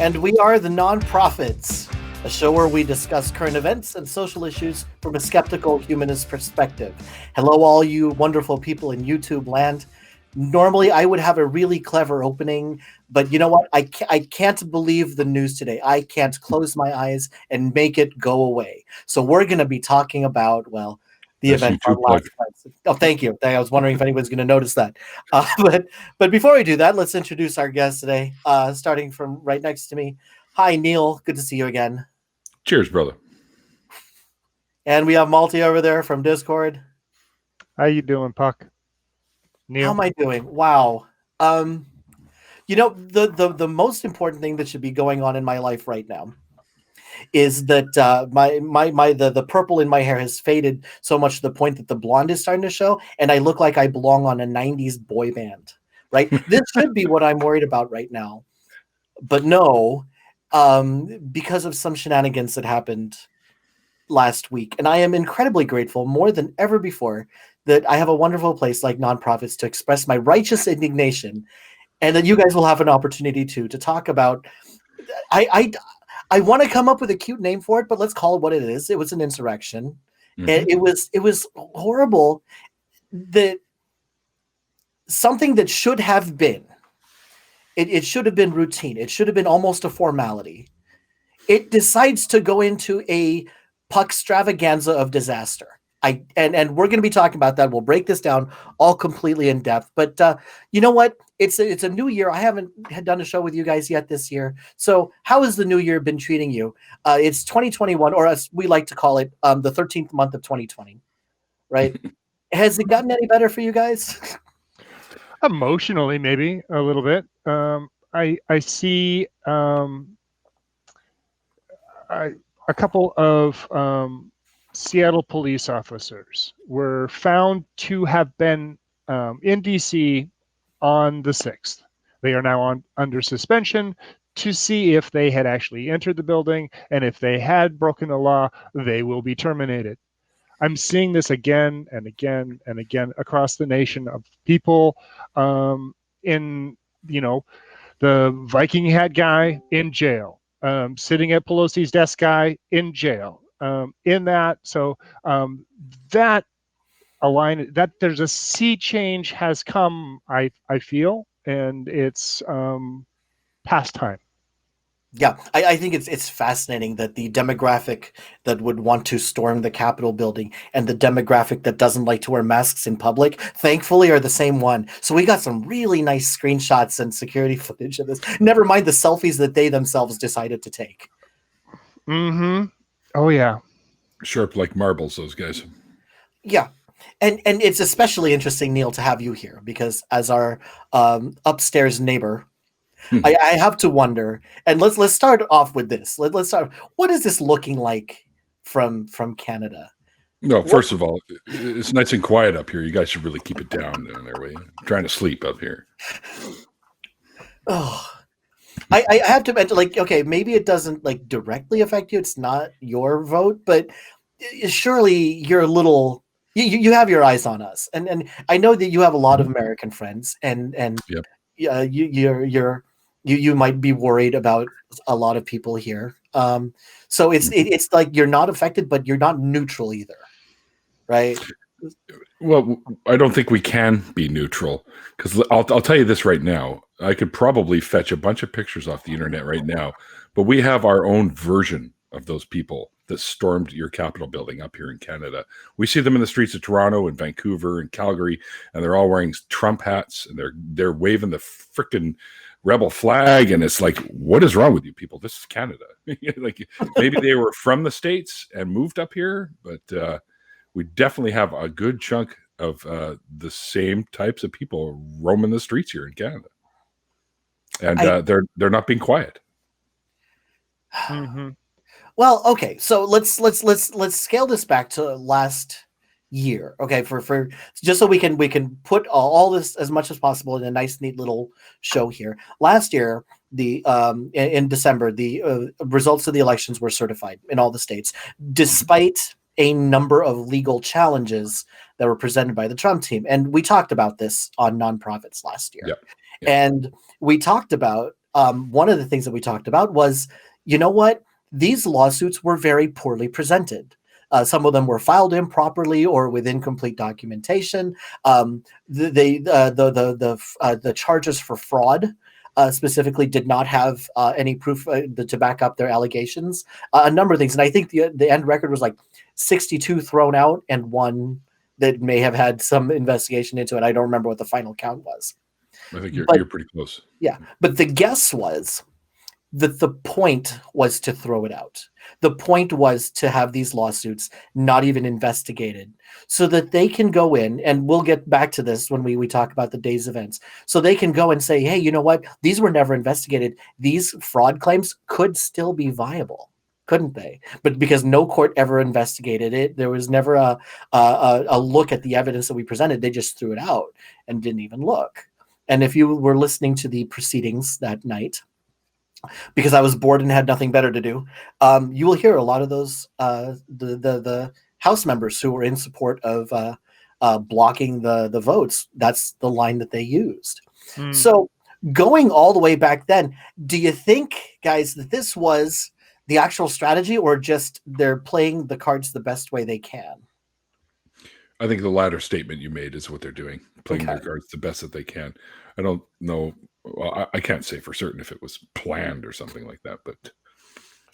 and we are the Nonprofits, a show where we discuss current events and social issues from a skeptical humanist perspective. Hello, all you wonderful people in YouTube land. Normally, I would have a really clever opening, but you know what? I can't believe the news today. I can't close my eyes and make it go away. So we're going to be talking about, well, the event on last night. Oh, thank you. I was wondering if anyone's going to notice that. But before we do that, let's introduce our guest today, starting from right next to me. Hi, Neil. Good to see you again. Cheers, brother. And we have Malty over there from Discord. How you doing, Puck? Neil? How am I doing? Wow. You know, the most important thing that should be going on in my life right now is that the purple in my hair has faded so much to the point that the blonde is starting to show, and I look like I belong on a 90s boy band, right? This should be what I'm worried about right now. But no, because of some shenanigans that happened last week. And I am incredibly grateful, more than ever before, that I have a wonderful place like Nonprofits to express my righteous indignation, and that you guys will have an opportunity to talk about. I want to come up with a cute name for it, but let's call it what it is. It was an insurrection. Mm-hmm. And it was horrible that something that should have been, it should have been routine. It should have been almost a formality. It decides to go into a puck extravaganza of disaster. And we're going to be talking about that. We'll break this down all completely in depth. But you know what? It's a new year. I haven't done a show with you guys yet this year. So how has the new year been treating you? It's 2021, or as we like to call it, the 13th month of 2020, right? Has it gotten any better for you guys? Emotionally, maybe a little bit. I see a couple of Seattle police officers were found to have been in DC on the 6th. They are now under suspension to see if they had actually entered the building, and if they had broken the law, they will be terminated. I'm seeing this again and again and again across the nation of people in, the Viking hat guy in jail, sitting at Pelosi's desk guy in jail. That align that there's a sea change has come, I feel, and it's past time. Yeah, I think it's fascinating that the demographic that would want to storm the Capitol building and the demographic that doesn't like to wear masks in public, thankfully, are the same one. So we got some really nice screenshots and security footage of this. Never mind the selfies that they themselves decided to take. Mm-hmm. Oh, yeah. Sharp like marbles, those guys. Yeah. And it's especially interesting, Neil, to have you here, because as our upstairs neighbor, I have to wonder, and let's start off with this. Let's start. What is this looking like from Canada? No, first of all, it's nice and quiet up here. You guys should really keep it down there. I'm trying to sleep up here. Oh, I have to mention, okay, maybe it doesn't directly affect you. It's not your vote, but surely you're a little. You have your eyes on us, and I know that you have a lot of American friends, and yep. You might be worried about a lot of people here. So it's like you're not affected, but you're not neutral either, right? Well, I don't think we can be neutral, because I'll tell you this right now. I could probably fetch a bunch of pictures off the internet right now, but we have our own version of those people that stormed your Capitol building up here in Canada. We see them in the streets of Toronto and Vancouver and Calgary, and they're all wearing Trump hats, and they're waving the frickin' rebel flag, and it's like, what is wrong with you people? This is Canada. Like, maybe they were from the States and moved up here, but we definitely have a good chunk of the same types of people roaming the streets here in Canada, and they're not being quiet. Mm-hmm. Well, okay, so let's scale this back to last year, okay, for just so we can put all this as much as possible in a nice, neat little show here. Last year, in December, the results of the elections were certified in all the states, despite a number of legal challenges that were presented by the Trump team, and we talked about this on Nonprofits last year. Yeah. And we talked about one of the things that we talked about was, you know what? These lawsuits were very poorly presented. Some of them were filed improperly or with incomplete documentation. The charges for fraud specifically did not have any proof to back up their allegations. A number of things, and I think the end record was like 62 thrown out and one that may have had some investigation into it. I don't remember what the final count was. I think you're pretty close. Yeah, but the guess was that the point was to throw it out. The point was to have these lawsuits not even investigated so that they can go in, and we'll get back to this when we talk about the day's events, so they can go and say, hey, you know what? These were never investigated. These fraud claims could still be viable, couldn't they? But because no court ever investigated it, there was never a look at the evidence that we presented. They just threw it out and didn't even look. And if you were listening to the proceedings that night, because I was bored and had nothing better to do, you will hear a lot of those the House members who were in support of blocking the votes. That's the line that they used. So going all the way back then, do you think, guys, that this was the actual strategy, or just they're playing the cards the best way they can? I think the latter statement you made is what they're doing, playing their cards the best that they can. I don't know. Well, I can't say for certain if it was planned or something like that, but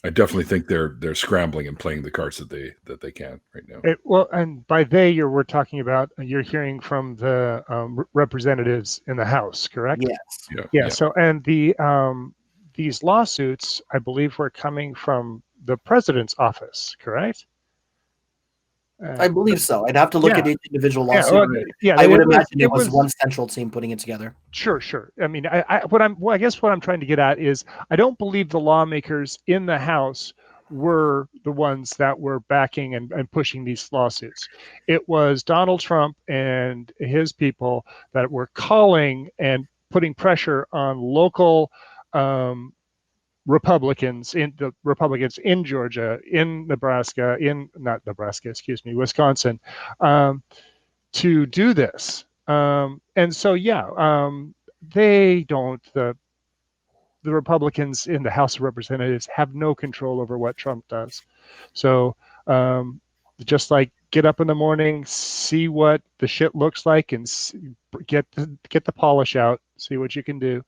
I definitely think they're scrambling and playing the cards that they can right now. Well, and by we're talking about, you're hearing from the representatives in the House, correct? Yes. Yeah. So, and these lawsuits, I believe, were coming from the president's office, correct? I believe so. I'd have to look at each individual lawsuit. I would imagine it was one central team putting it together. Sure. I mean, I guess what I'm trying to get at is, I don't believe the lawmakers in the House were the ones that were backing and pushing these lawsuits. It was Donald Trump and his people that were calling and putting pressure on local Republicans in Georgia, in Nebraska, Wisconsin, to do this. And so, they don't, the Republicans in the House of Representatives have no control over what Trump does. So just like get up in the morning, see what the shit looks like, and get the polish out, see what you can do.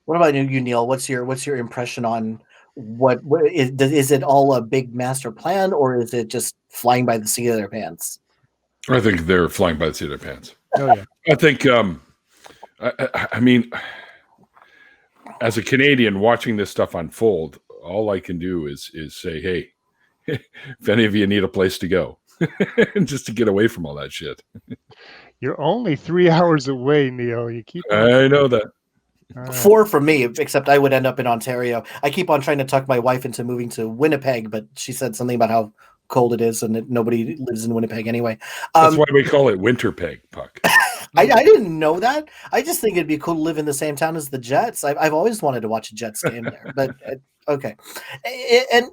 What about you, Neil? What's your impression on what is it all a big master plan, or is it just flying by the seat of their pants? I think they're flying by the seat of their pants. Oh yeah. I think I mean, as a Canadian watching this stuff unfold, all I can do is say, hey, if any of you need a place to go, just to get away from all that shit. You're only 3 hours away, Neil. You keep. I know that. 4 for me, except I would end up in Ontario. I keep on trying to talk my wife into moving to Winnipeg, but she said something about how cold it is and that nobody lives in Winnipeg anyway. That's why we call it Winterpeg, Puck. I didn't know that. I just think it'd be cool to live in the same town as the Jets. I've always wanted to watch a Jets game there, but okay. And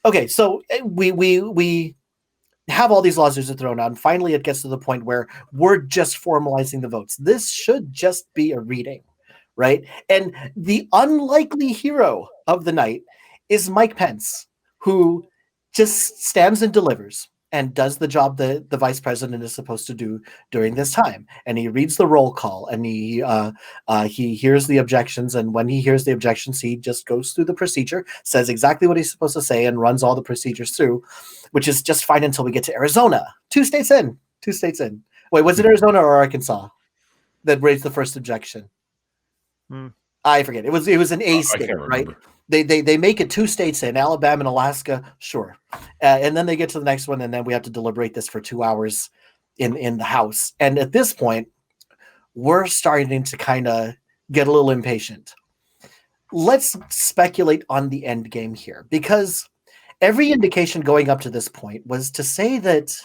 okay, so we have all these lawsuits are thrown out, and finally it gets to the point where we're just formalizing the votes. This should just be a reading. Right. And the unlikely hero of the night is Mike Pence, who just stands and delivers and does the job that the vice president is supposed to do during this time. And he reads the roll call, and he hears the objections. And when he hears the objections, he just goes through the procedure, says exactly what he's supposed to say, and runs all the procedures through, which is just fine until we get to Arizona. 2 states in. Wait, was it Arizona or Arkansas that raised the first objection? I forget. It was an A state, right? They make it 2 states in, Alabama and Alaska, sure, and then they get to the next one, and then we have to deliberate this for 2 hours in the House. And at this point, we're starting to kind of get a little impatient. Let's speculate on the end game here, because every indication going up to this point was to say that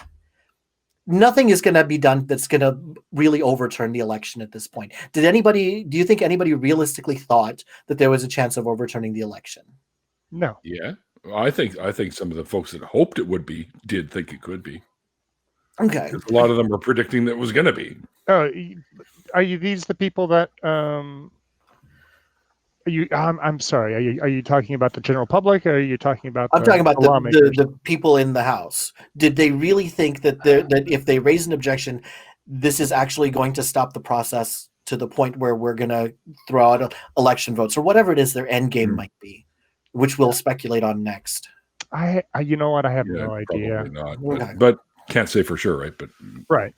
nothing is going to be done that's going to really overturn the election at this point. Do you think anybody realistically thought that there was a chance of overturning the election? No. Yeah. I think some of the folks that hoped it would be did think it could be. Okay. A lot of them were predicting that it was going to be. Oh, are these the people that I'm sorry. Are you talking about the general public, or are you talking about I'm talking about the lawmakers? the people in the House. Did they really think that that if they raise an objection, this is actually going to stop the process to the point where we're going to throw out election votes or whatever it is their end game might be, which we'll speculate on next? You know what? I have no Probably idea. not, Okay. but can't say for sure, right? But Right.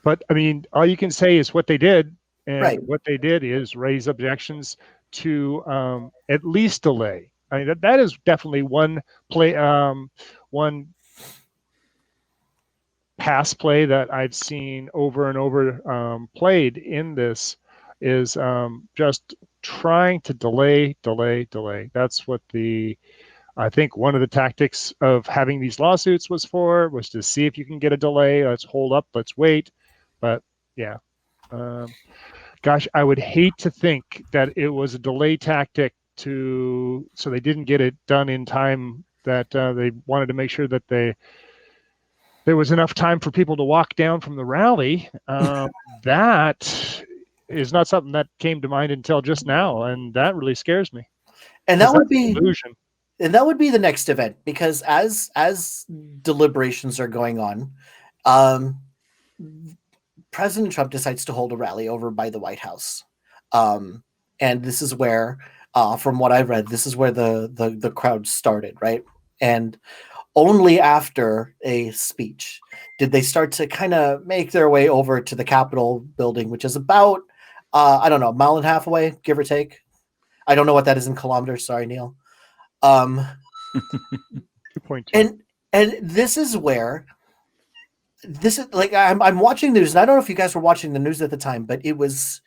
But I mean, all you can say is what they did, and Right. what they did is raise objections to at least delay. I mean, that is definitely one one pass play that I've seen over and over played in this is just trying to delay. That's what I think one of the tactics of having these lawsuits was to see if you can get a delay. Let's hold up, let's wait. But yeah, gosh, I would hate to think that it was a delay tactic so they didn't get it done in time, that they wanted to make sure that there was enough time for people to walk down from the rally. That is not something that came to mind until just now, and that really scares me. And that would be illusion. And that would be the next event, because as deliberations are going on, President Trump decides to hold a rally over by the White House, and this is where, from what I've read, this is where the crowd started, right? And only after a speech did they start to kind of make their way over to the Capitol building, which is about I don't know, a mile and a half away, give or take. I don't know what that is in kilometers. Sorry, Neil. 2.2. And this is where like I'm watching news, and I don't know if you guys were watching the news at the time, but it was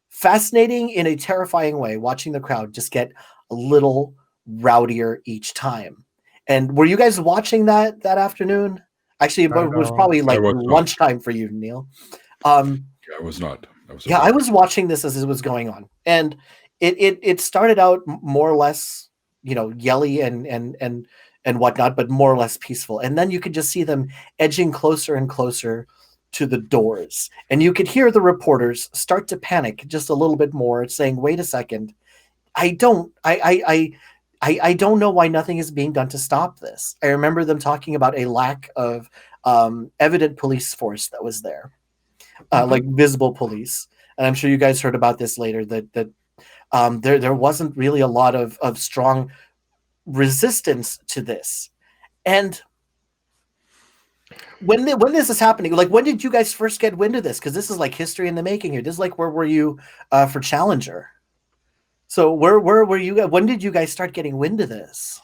fascinating in a terrifying way watching the crowd just get a little rowdier each time. And were you guys watching that afternoon? Actually, it was probably like lunchtime for you, Neil. I was not. I was watching this as it was going on, and it started out more or less, yelly and whatnot, but more or less peaceful. And then you could just see them edging closer and closer to the doors, and you could hear the reporters start to panic just a little bit more, saying, "Wait a second, I don't know why nothing is being done to stop this." I remember them talking about a lack of evident police force that was there, like visible police. And I'm sure you guys heard about this later, that there wasn't really a lot of strong resistance to this. And when this is happening, like, when did you guys first get wind of this? Because this is like history in the making here. This is like, where were you for Challenger? So where were you? When did you guys start getting wind of this?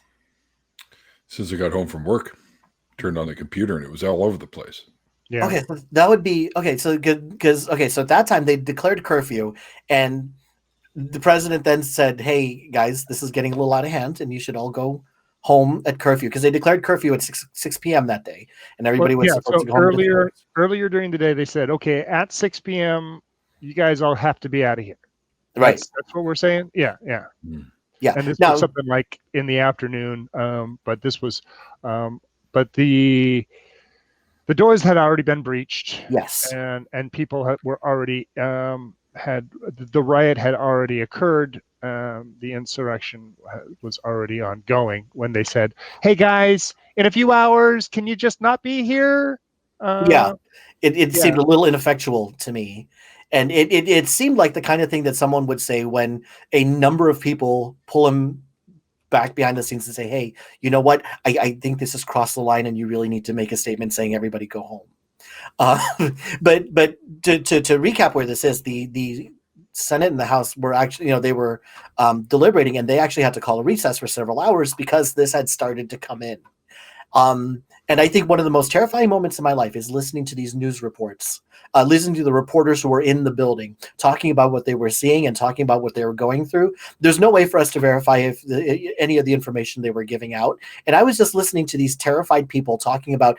Since I got home from work, turned on the computer, and it was all over the place. Yeah. Okay, so that would be okay. So because so at that time they declared curfew, and the president then said, "Hey guys, this is getting a little out of hand, and you should all go home at curfew," because they declared curfew at 6 p.m. that day, and everybody was supposed to go home. Earlier during the day, they said, "Okay, at 6 p.m., you guys all have to be out of here." Right. That's what we're saying. Yeah. Yeah. And this was something like in the afternoon, but this was, but the doors had already been breached. Yes. And people were already the riot had already occurred. The insurrection was already ongoing when they said, "Hey guys, in a few hours, can you just not be here?" It seemed a little ineffectual to me. And it seemed like the kind of thing that someone would say when a number of people pull him back behind the scenes and say, "Hey, you know what? I think this has crossed the line, and you really need to make a statement saying everybody go home." But to recap where this is, the Senate and the House were actually, they were deliberating, and they actually had to call a recess for several hours because this had started to come in. And I think one of the most terrifying moments in my life is listening to these news reports, listening to the reporters who were in the building, talking about what they were seeing and talking about what they were going through. There's no way for us to verify if any of the information they were giving out. And I was just listening to these terrified people talking about,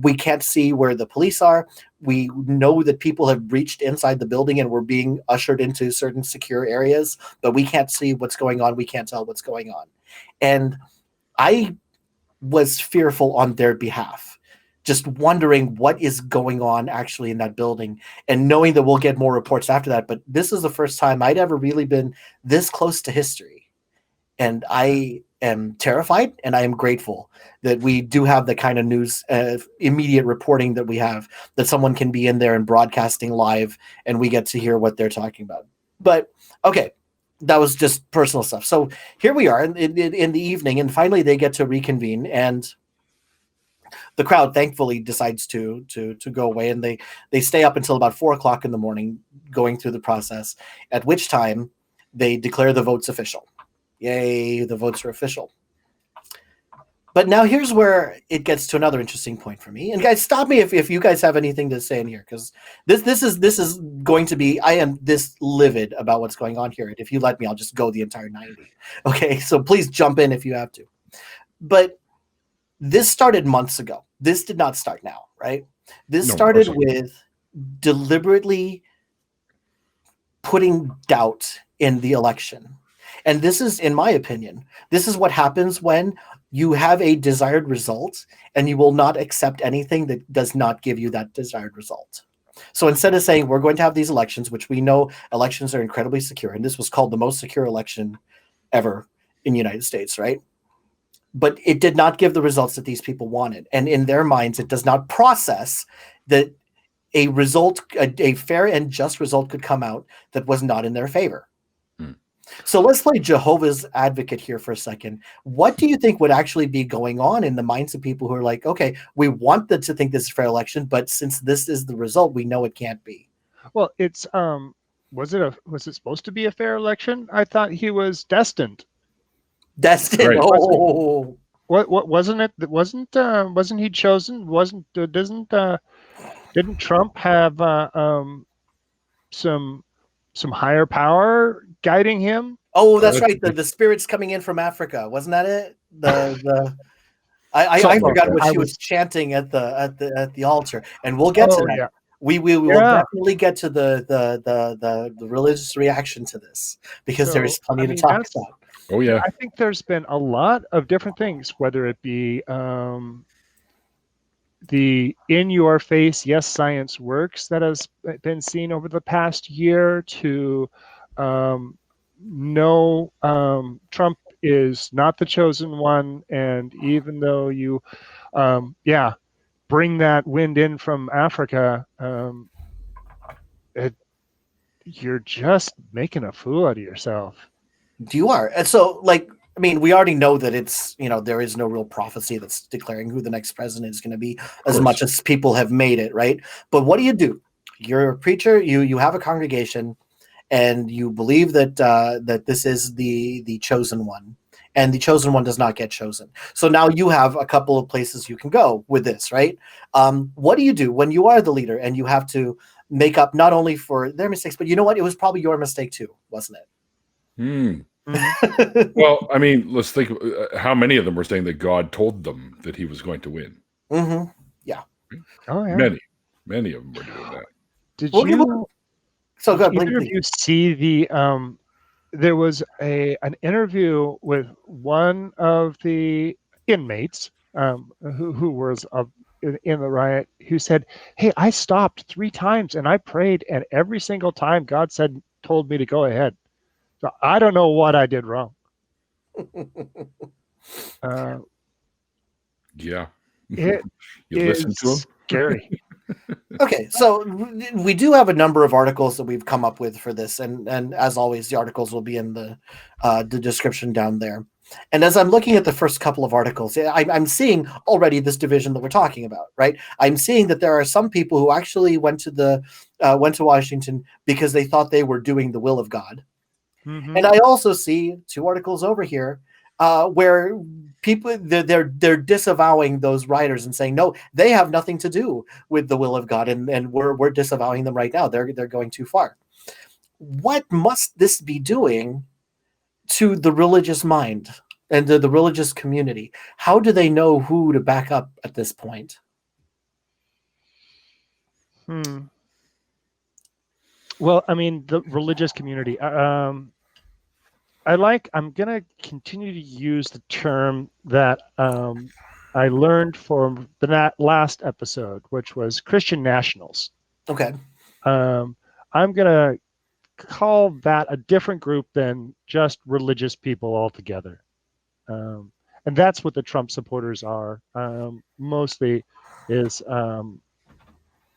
we can't see where the police are. We know that people have reached inside the building and we're being ushered into certain secure areas, but we can't see what's going on. We can't tell what's going on. And I was fearful on their behalf just wondering what is going on actually in that building, and knowing that we'll get more reports after that. But this is the first time I'd ever really been this close to history. And I am terrified, and I am grateful that we do have the kind of news, immediate reporting that we have, that someone can be in there and broadcasting live, and we get to hear what they're talking about. But okay, that was just personal stuff. So here we are in the evening, and finally they get to reconvene, and the crowd thankfully decides to go away, and they stay up until about 4:00 in the morning going through the process, at which time they declare the votes official. Yay, the votes are official. But now here's where it gets to another interesting point for me. And guys, stop me if you guys have anything to say in here, because this is going to be, I am this livid about what's going on here. And if you let me, I'll just go the entire 90. Okay, so please jump in if you have to. But this started months ago. This did not start now, right? This started with deliberately putting doubt in the election. And this is, in my opinion, this is what happens when you have a desired result and you will not accept anything that does not give you that desired result. So instead of saying we're going to have these elections, which we know elections are incredibly secure, and this was called the most secure election ever in the United States, right? But it did not give the results that these people wanted. And in their minds, it does not process that a result, a fair and just result could come out that was not in their favor. So let's play Jehovah's advocate here for a second. What do you think would actually be going on in the minds of people who are like, okay, we want them to think this is a fair election, but since this is the result, we know it can't be? Well, it's was it supposed to be a fair election? I thought he was destined. Destined. Right. Oh, What wasn't it? Wasn't he chosen? Didn't Trump have some higher power guiding him? oh, that's right. The spirits coming in from Africa, wasn't that it? I forgot what she was chanting at the altar, and we'll get to that. Yeah. We will definitely get to the religious reaction to this, because there's plenty to talk about. Oh yeah, I think there's been a lot of different things, whether it be the in-your-face "yes, science works" that has been seen over the past year, to no, Trump is not the chosen one, and even though you, bring that wind in from Africa, you're just making a fool out of yourself. You are. And so, like, I mean, we already know that it's, there is no real prophecy that's declaring who the next president is going to be, as much as people have made it, right? But what do? You're a preacher, you have a congregation, and you believe that that this is the chosen one, and the chosen one does not get chosen. So now you have a couple of places you can go with this, right? What do you do when you are the leader and you have to make up not only for their mistakes, but you know what? It was probably your mistake too, wasn't it? Well, I mean, let's think. How many of them were saying that God told them that he was going to win? Mm-hmm. Yeah. Oh yeah. Many of them were doing that. Did you see the? There was an interview with one of the inmates who was in the riot, who said, "Hey, I stopped 3 times and I prayed, and every single time God told me to go ahead. So I don't know what I did wrong." Yeah. It listen to him? Scary. Okay, so we do have a number of articles that we've come up with for this, and as always, the articles will be in the description down there. And as I'm looking at the first couple of articles, I'm seeing already this division that we're talking about, right? I'm seeing that there are some people who actually went to Washington because they thought they were doing the will of God. Mm-hmm. And I also see 2 articles over here where people they're disavowing those writers and saying, no, they have nothing to do with the will of God, and we're disavowing them right now. They're going too far. What must this be doing to the religious mind and the religious community? How do they know who to back up at this point? Well, I mean, the religious community. I'm going to continue to use the term that I learned from the last episode, which was Christian nationals. Okay. I'm going to call that a different group than just religious people altogether. And that's what the Trump supporters are. Mostly is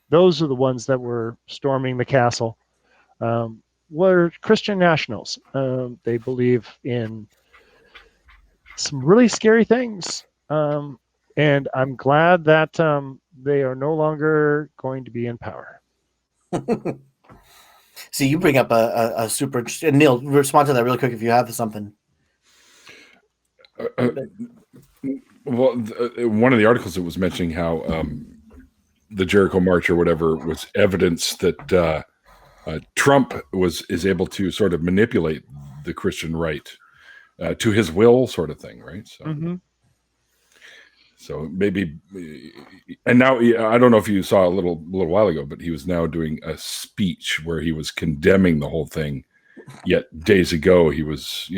those are the ones that were storming the castle. Were Christian nationals. They believe in some really scary things. And I'm glad that they are no longer going to be in power. See, you bring up a super interesting. Neil, respond to that really quick if you have something. Well, one of the articles that was mentioning how the Jericho March or whatever was evidence that Trump is able to sort of manipulate the Christian right to his will, sort of thing, right? So, so maybe, and now I don't know if you saw a little while ago, but he was now doing a speech where he was condemning the whole thing. Yet days ago, he was,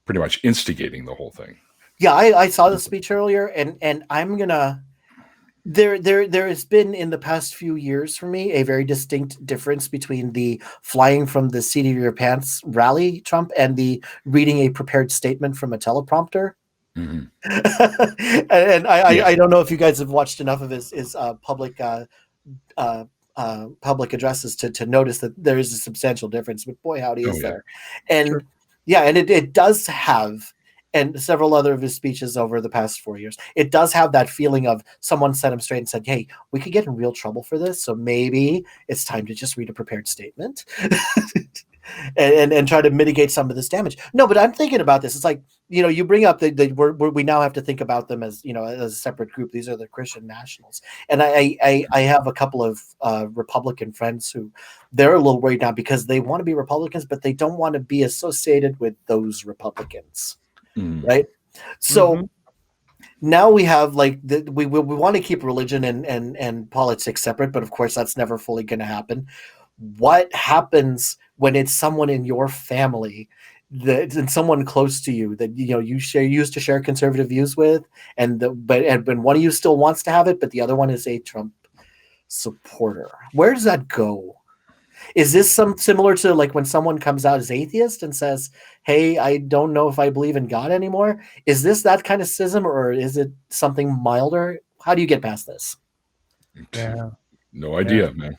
pretty much instigating the whole thing. Yeah, I saw the speech earlier, and I'm gonna. There has been in the past few years for me a very distinct difference between the flying from the seat of your pants rally Trump and the reading a prepared statement from a teleprompter. Mm-hmm. And I don't know if you guys have watched enough of his public addresses to notice that there is a substantial difference. But boy, howdy is there. And sure. Yeah, and it does have, and several other of his speeches over the past 4 years, it does have that feeling of someone set him straight and said, hey, we could get in real trouble for this, so maybe it's time to just read a prepared statement and try to mitigate some of this damage. No, but I'm thinking about this. It's like, you bring up we now have to think about them as, as a separate group. These are the Christian nationals. And I have a couple of Republican friends who they're a little worried now because they want to be Republicans, but they don't want to be associated with those Republicans. Right. So now we have we want to keep religion and politics separate, but of course that's never fully going to happen. What happens when it's someone in your family and someone close to you that you used to share conservative views with, and when one of you still wants to have it, but the other one is a Trump supporter? Where does that go? Is this similar to like when someone comes out as atheist and says, hey, I don't know if I believe in God anymore? Is this that kind of schism, or is it something milder? How do you get past this? Yeah. No idea, man.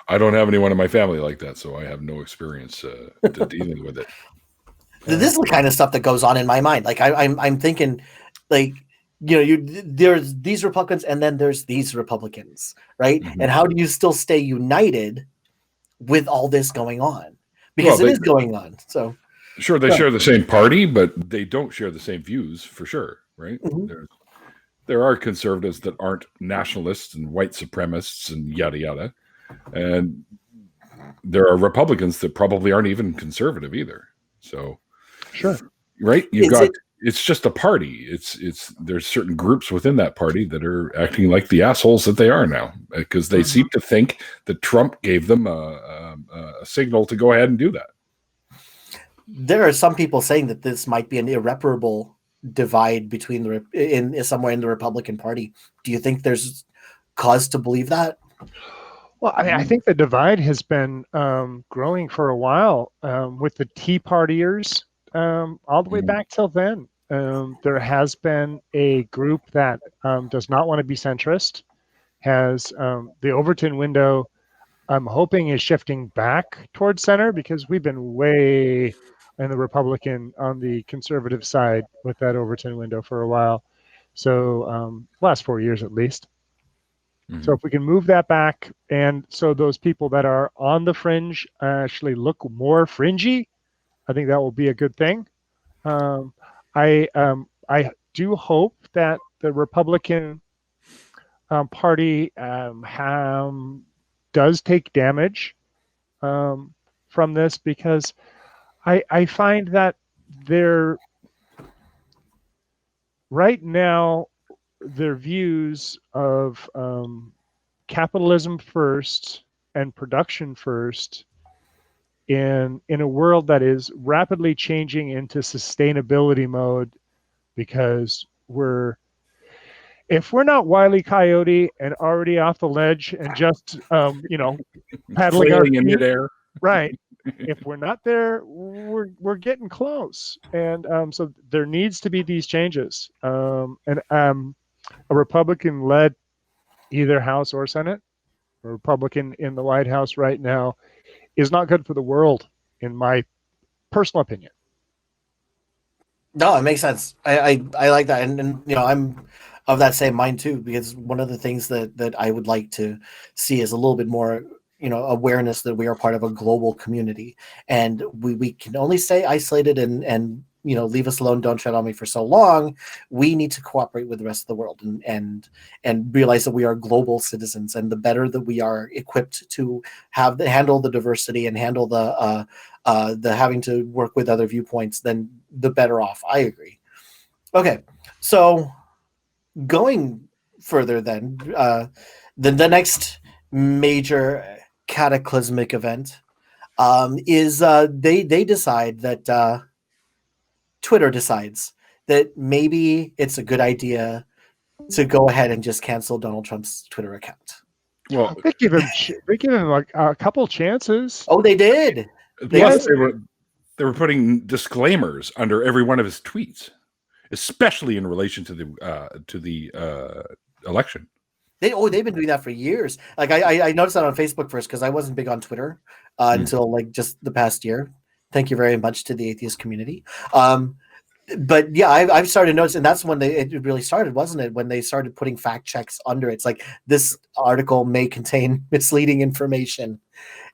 I don't have anyone in my family like that, so I have no experience dealing with it. This is the kind of stuff that goes on in my mind. Like I'm thinking, like, there's these Republicans and then there's these Republicans, right? And how do you still stay united with all this going on? Because it is going on. So sure, they share the same party, but they don't share the same views for sure, right? There are conservatives that aren't nationalists and white supremacists and yada yada, and there are Republicans that probably aren't even conservative either. So sure, right? It's just a party. There's certain groups within that party that are acting like the assholes that they are now because they seem to think that Trump gave them a signal to go ahead and do that. There are some people saying that this might be an irreparable divide between somewhere in the Republican Party. Do you think there's cause to believe that? Well, I think the divide has been growing for a while with the Tea Partiers. All the way back till then, there has been a group that does not want to be centrist, has the Overton window, I'm hoping is shifting back towards center because we've been way in the Republican on the conservative side with that Overton window for a while. So last 4 years at least. So if we can move that back, and so those people that are on the fringe actually look more fringy, I think that will be a good thing. I do hope that the Republican Party does take damage from this, because I find that they're right now their views of capitalism first and production first in a world that is rapidly changing into sustainability mode, because we're if we're not Wile E. Coyote and already off the ledge and just paddling our Flailing in feet, midair. right? If we're not there, we're getting close, and so there needs to be these changes. And a Republican-led either House or Senate, a Republican in the White House right now, is not good for the world, in my personal opinion. No, it makes sense. I like that, and I'm of that same mind too, because one of the things that I would like to see is a little bit more awareness that we are part of a global community, and we can only stay isolated and leave us alone, don't tread on me for so long. We need to cooperate with the rest of the world and realize that we are global citizens, and the better that we are equipped to handle the diversity and handle the having to work with other viewpoints, then the better off. I agree. Okay, so going further, then the next major cataclysmic event is they decide that Twitter decides that maybe it's a good idea to go ahead and just cancel Donald Trump's Twitter account. Well, They give him like a couple chances. Oh, they did. Plus, they were putting disclaimers under every one of his tweets, especially in relation to the election. They've been doing that for years. Like I noticed that on Facebook first, because I wasn't big on Twitter until like just the past year. Thank you very much to the atheist community. But yeah, I've started to notice, and that's when it really started, wasn't it? When they started putting fact checks under it. It's like, this article may contain misleading information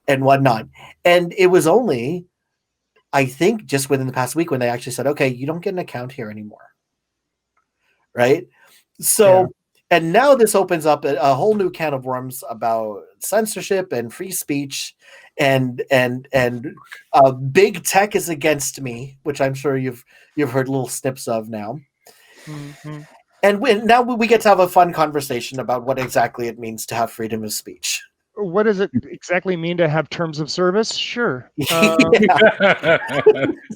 and whatnot. And it was only, I think, just within the past week when they actually said, okay, you don't get an account here anymore. Right? So, yeah. And now this opens up a whole new can of worms about censorship and free speech, and big tech is against me, which I'm sure you've heard little snips of now. Mm-hmm. And now we get to have a fun conversation about what exactly it means to have freedom of speech. What does it exactly mean to have terms of service? Sure. That's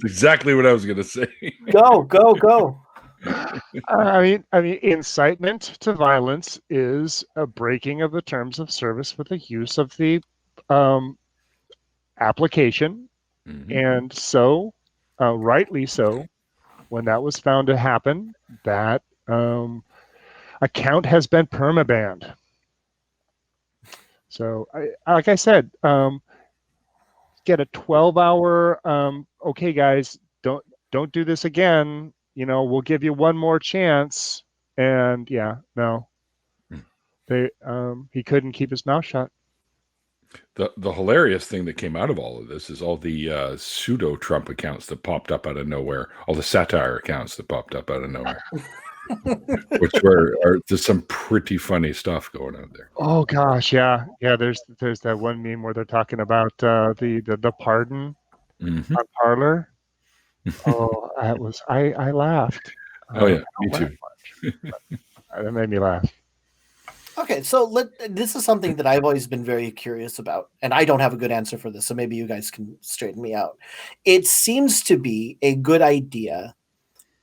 exactly what I was going to say. Go. I mean, incitement to violence is a breaking of the terms of service for the use of the application, and so, rightly so, when that was found to happen, that account has been permabanned. So, like I said, get a 12-hour. Okay, guys, don't do this again. We'll give you one more chance. And yeah, no, he couldn't keep his mouth shut. The hilarious thing that came out of all of this is all the pseudo Trump accounts that popped up out of nowhere, all the satire accounts that popped up out of nowhere, which there's some pretty funny stuff going on there. Oh gosh, yeah. There's that one meme where they're talking about the pardon on Parler. Oh, I laughed. Oh yeah, me too. That made me laugh. Okay, so this is something that I've always been very curious about, and I don't have a good answer for this, so maybe you guys can straighten me out. It seems to be a good idea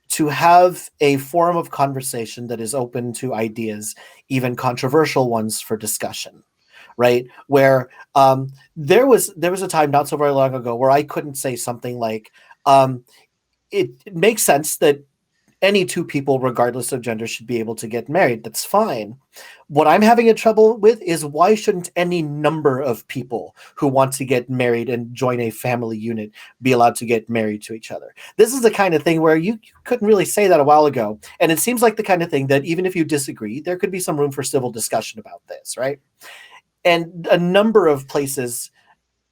to have a forum of conversation that is open to ideas, even controversial ones, for discussion, right? Where there was a time not so very long ago where I couldn't say something like, it makes sense that any two people, regardless of gender, should be able to get married. That's fine. What I'm having a trouble with is, why shouldn't any number of people who want to get married and join a family unit be allowed to get married to each other? This is the kind of thing where you couldn't really say that a while ago. And it seems like the kind of thing that even if you disagree, there could be some room for civil discussion about this, right? And a number of places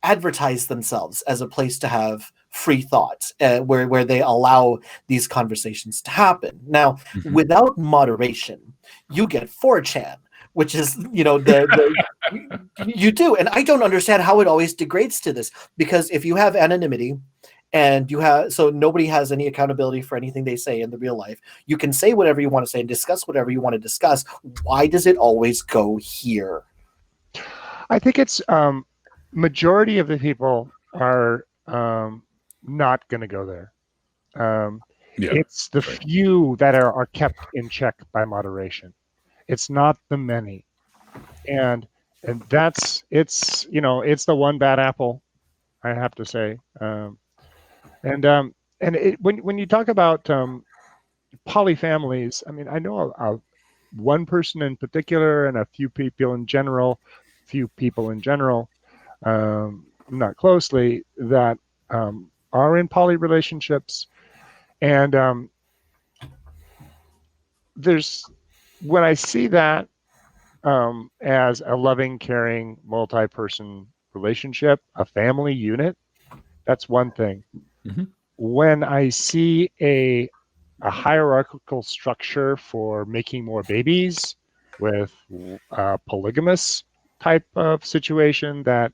advertise themselves as a place to have free thought, where they allow these conversations to happen. Now, without moderation, you get 4chan, which is, you do. And I don't understand how it always degrades to this, because if you have anonymity and so nobody has any accountability for anything they say in the real life, you can say whatever you want to say and discuss whatever you want to discuss. Why does it always go here? I think it's majority of the people are not going to go there. It's the few that are kept in check by moderation. It's not the many. And it's the one bad apple, I have to say. When you talk about polyfamilies, I mean, I know one person in particular and a few people in general, not closely, that are in poly relationships. And when I see that as a loving, caring, multi-person relationship, a family unit, that's one thing. Mhm. When I see a hierarchical structure for making more babies with a polygamous type of situation that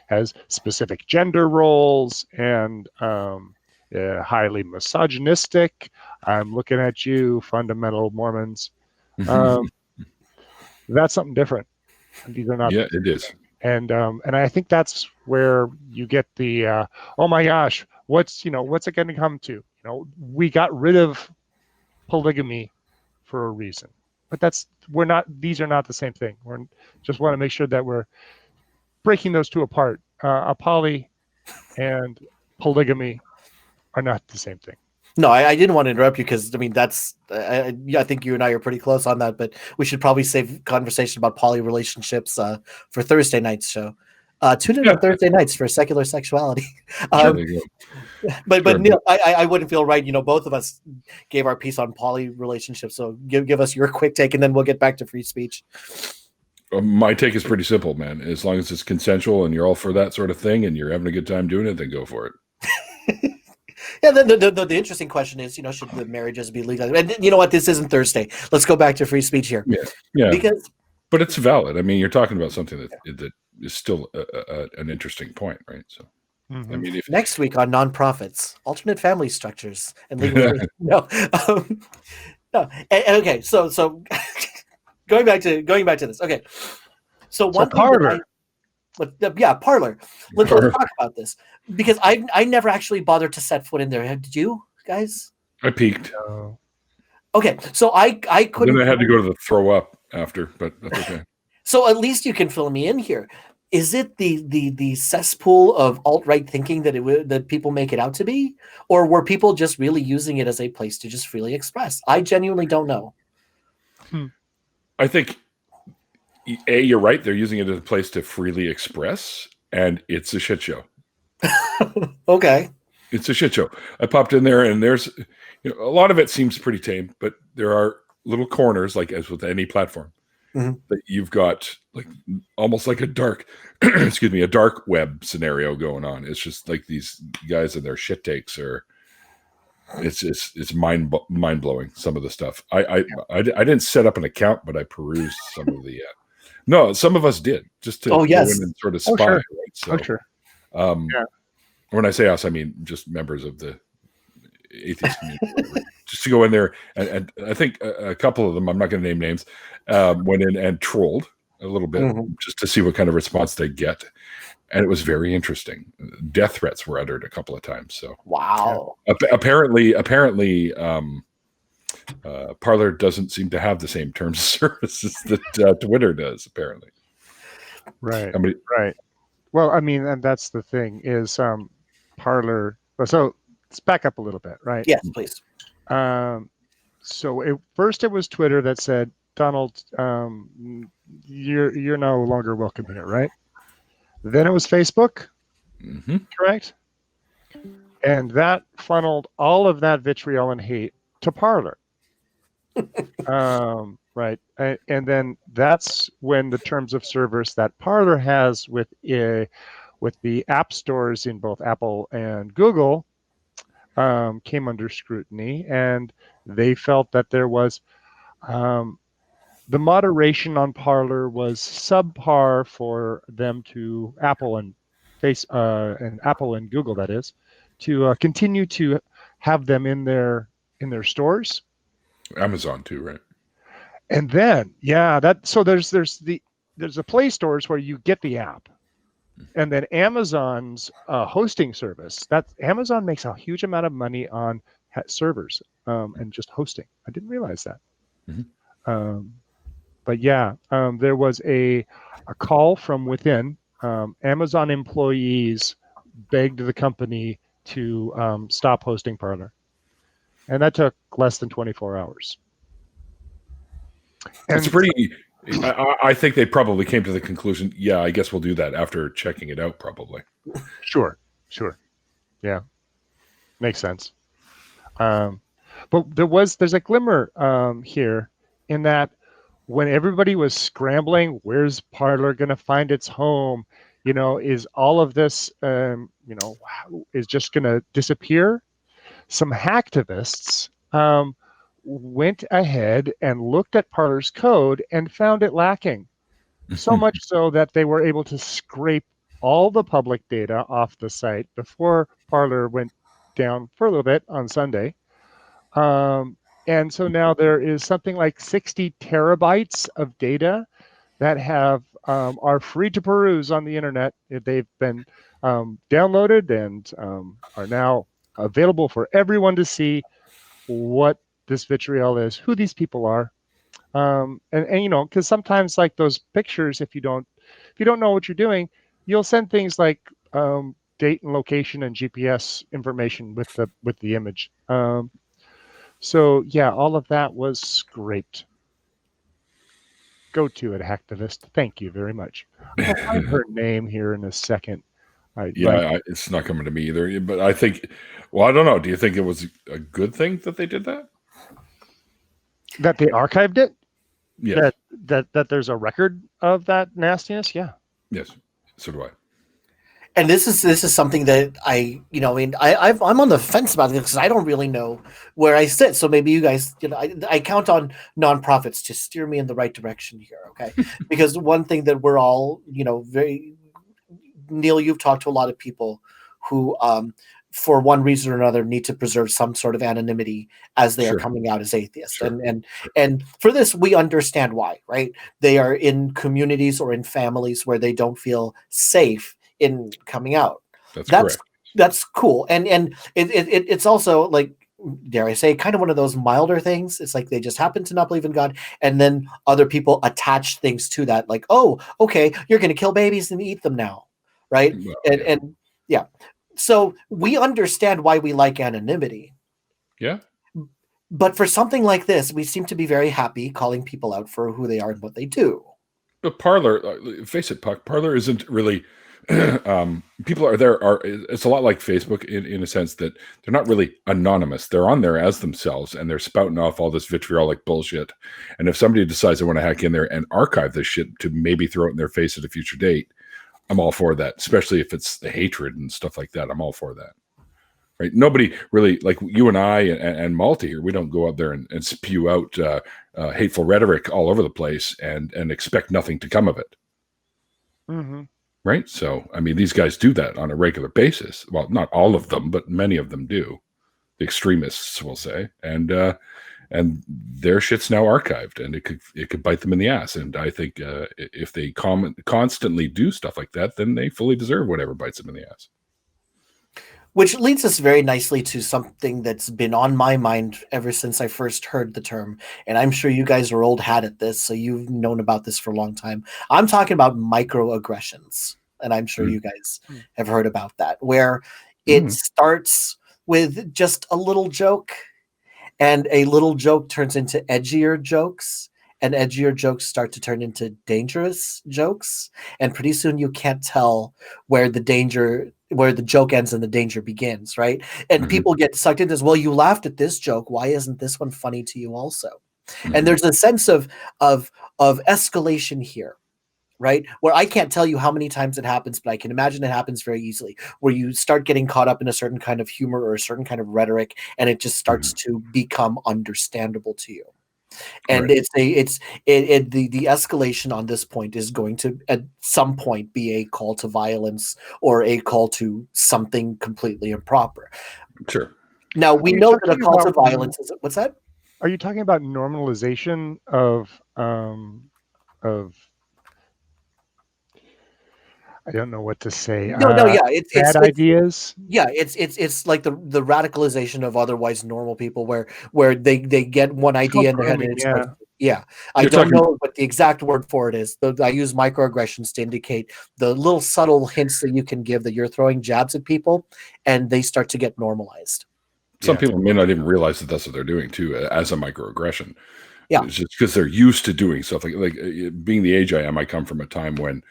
has specific gender roles and highly misogynistic. I'm looking at you, fundamental Mormons. That's something different. These are not. Yeah, it is. And I think that's where you get the oh my gosh, what's it going to come to? We got rid of polygamy for a reason, but these are not the same thing. We just want to make sure that we're breaking those two apart. A poly and polygamy are not the same thing. No, I didn't want to interrupt you because I mean I think you and I are pretty close on that, but we should probably save conversation about poly relationships for Thursday night's show. Tune in on Thursday nights for secular sexuality. There you go. But Neil, I wouldn't feel right. Both of us gave our piece on poly relationships, so give us your quick take, and then we'll get back to free speech. My take is pretty simple, man. As long as it's consensual and you're all for that sort of thing, and you're having a good time doing it, then go for it. Yeah, the interesting question is, should the marriages be legal? And you know what? This isn't Thursday. Let's go back to free speech here. Yeah. But it's valid. I mean, you're talking about something that is still an interesting point, right? So, I mean, next week on nonprofits, alternate family structures, and legal. No. Okay. So going back to this. Okay. So one thing Parler. Parler. Let's talk about this because I never actually bothered to set foot in there. Did you guys? I peeked. Okay, so I couldn't. Then I had to go to the throw up after, but that's okay. So at least you can fill me in here. Is it the cesspool of alt-right thinking that people make it out to be, or were people just really using it as a place to just freely express? I genuinely don't know. I think. You're right. They're using it as a place to freely express, and it's a shit show. Okay. It's a shit show. I popped in there, and there's a lot of it seems pretty tame, but there are little corners, like as with any platform, that you've got like almost like a dark, a dark web scenario going on. It's just like these guys and their shit takes are. It's mind blowing. Some of the stuff. I didn't set up an account, but I perused some of the. No, some of us did just to go in and sort of spy. Sure. Right? So, when I say us, I mean just members of the atheist community. Just to go in there, and I think a couple of them, I'm not going to name names, went in and trolled a little bit just to see what kind of response they get. And it was very interesting. Death threats were uttered a couple of times. So wow. Apparently, Parler doesn't seem to have the same terms of services that Twitter does. Apparently, right. Right. Well, I mean, and that's the thing is Parler. So let's back up a little bit, right? Yes, please. So first it was Twitter that said, Donald, you're no longer welcome here, right? Then it was Facebook, correct? And that funneled all of that vitriol and hate to Parler. Right. And then that's when the terms of service that Parler has with the app stores in both Apple and Google came under scrutiny, and they felt that there was the moderation on Parler was subpar for them to Apple and Apple and Google, that is, to continue to have them in their stores. Amazon too, right? And then there's the Play stores where you get the app, and then Amazon's hosting service. That Amazon makes a huge amount of money on servers and just hosting. I didn't realize that. But yeah, there was a call from within. Amazon employees begged the company to stop hosting Parler, and that took less than 24 hours. It's a And pretty. I think they probably came to the conclusion. Yeah, I guess we'll do that after checking it out. Probably. sure, yeah, makes sense. But there's a glimmer here in that when everybody was scrambling, where's Parler going to find its home? Is all of this, is just going to disappear? Some hacktivists went ahead and looked at Parler's code and found it lacking. So much so that they were able to scrape all the public data off the site before Parler went down for a little bit on Sunday. And so now there is something like 60 terabytes of data that are free to peruse on the internet. They've been downloaded and are now available for everyone to see what this vitriol is, who these people are. And because sometimes like those pictures, if you don't know what you're doing, you'll send things like date and location and GPS information with the image. So yeah, all of that was scraped. Go to it, hacktivist. Thank you very much. I'll find her name here in a second. It's not coming to me either. But I think, well, I don't know. Do you think it was a good thing that they did that? That they archived it? Yeah. That there's a record of that nastiness? Yeah. Yes. So do I. And this is something that I'm on the fence about it because I don't really know where I sit. So maybe you guys, I count on nonprofits to steer me in the right direction here, okay? Because one thing that we're all, Neil, you've talked to a lot of people who, for one reason or another, need to preserve some sort of anonymity as they are coming out as atheists. Sure. And for this, we understand why, right? They are in communities or in families where they don't feel safe in coming out. That's correct. That's cool. And it's also like, dare I say, kind of one of those milder things. It's like they just happen to not believe in God, and then other people attach things to that, like, oh, okay, you're going to kill babies and eat them now, right? Well, and so we understand why we like anonymity. Yeah. But for something like this, we seem to be very happy calling people out for who they are and what they do. But Parler, face it, Puck, Parler isn't really. People it's a lot like Facebook in a sense that they're not really anonymous. They're on there as themselves and they're spouting off all this vitriolic bullshit. And if somebody decides they want to hack in there and archive this shit to maybe throw it in their face at a future date, I'm all for that, especially if it's the hatred and stuff like that. I'm all for that. Right? Nobody really, like you and I and Malty here, we don't go out there and spew out hateful rhetoric all over the place and expect nothing to come of it. Mm-hmm. Right. So, I mean, these guys do that on a regular basis. Well, not all of them, but many of them do. The extremists will say, and their shit's now archived, and it could bite them in the ass. And I think if they constantly do stuff like that, then they fully deserve whatever bites them in the ass. Which leads us very nicely to something that's been on my mind ever since I first heard the term. And I'm sure you guys are old hat at this, so you've known about this for a long time. I'm talking about microaggressions. And I'm sure you guys have heard about that, where it starts with just a little joke, and a little joke turns into edgier jokes, and edgier jokes start to turn into dangerous jokes. And pretty soon you can't tell where the joke ends and the danger begins, right? And people get sucked into this. Well, you laughed at this joke. Why isn't this one funny to you also? And there's a sense of escalation here, right? Where I can't tell you how many times it happens, but I can imagine it happens very easily, where you start getting caught up in a certain kind of humor or a certain kind of rhetoric, and it just starts to become understandable to you. And the escalation on this point is going to at some point be a call to violence or a call to something completely improper. Sure. Now we know that a call to violence is what's that? Are you talking about normalization of I don't know what to say. It's bad ideas. Yeah, it's like the radicalization of otherwise normal people, where they get one idea in their head and it's Yeah, I You're don't talking- know what the exact word for it is. I use microaggressions to indicate the little subtle hints that you can give that you're throwing jabs at people, and they start to get normalized. Some Yeah. people may not even realize that that's what they're doing too, as a microaggression. Yeah. It's just because they're used to doing stuff like being the age I am. I come from a time when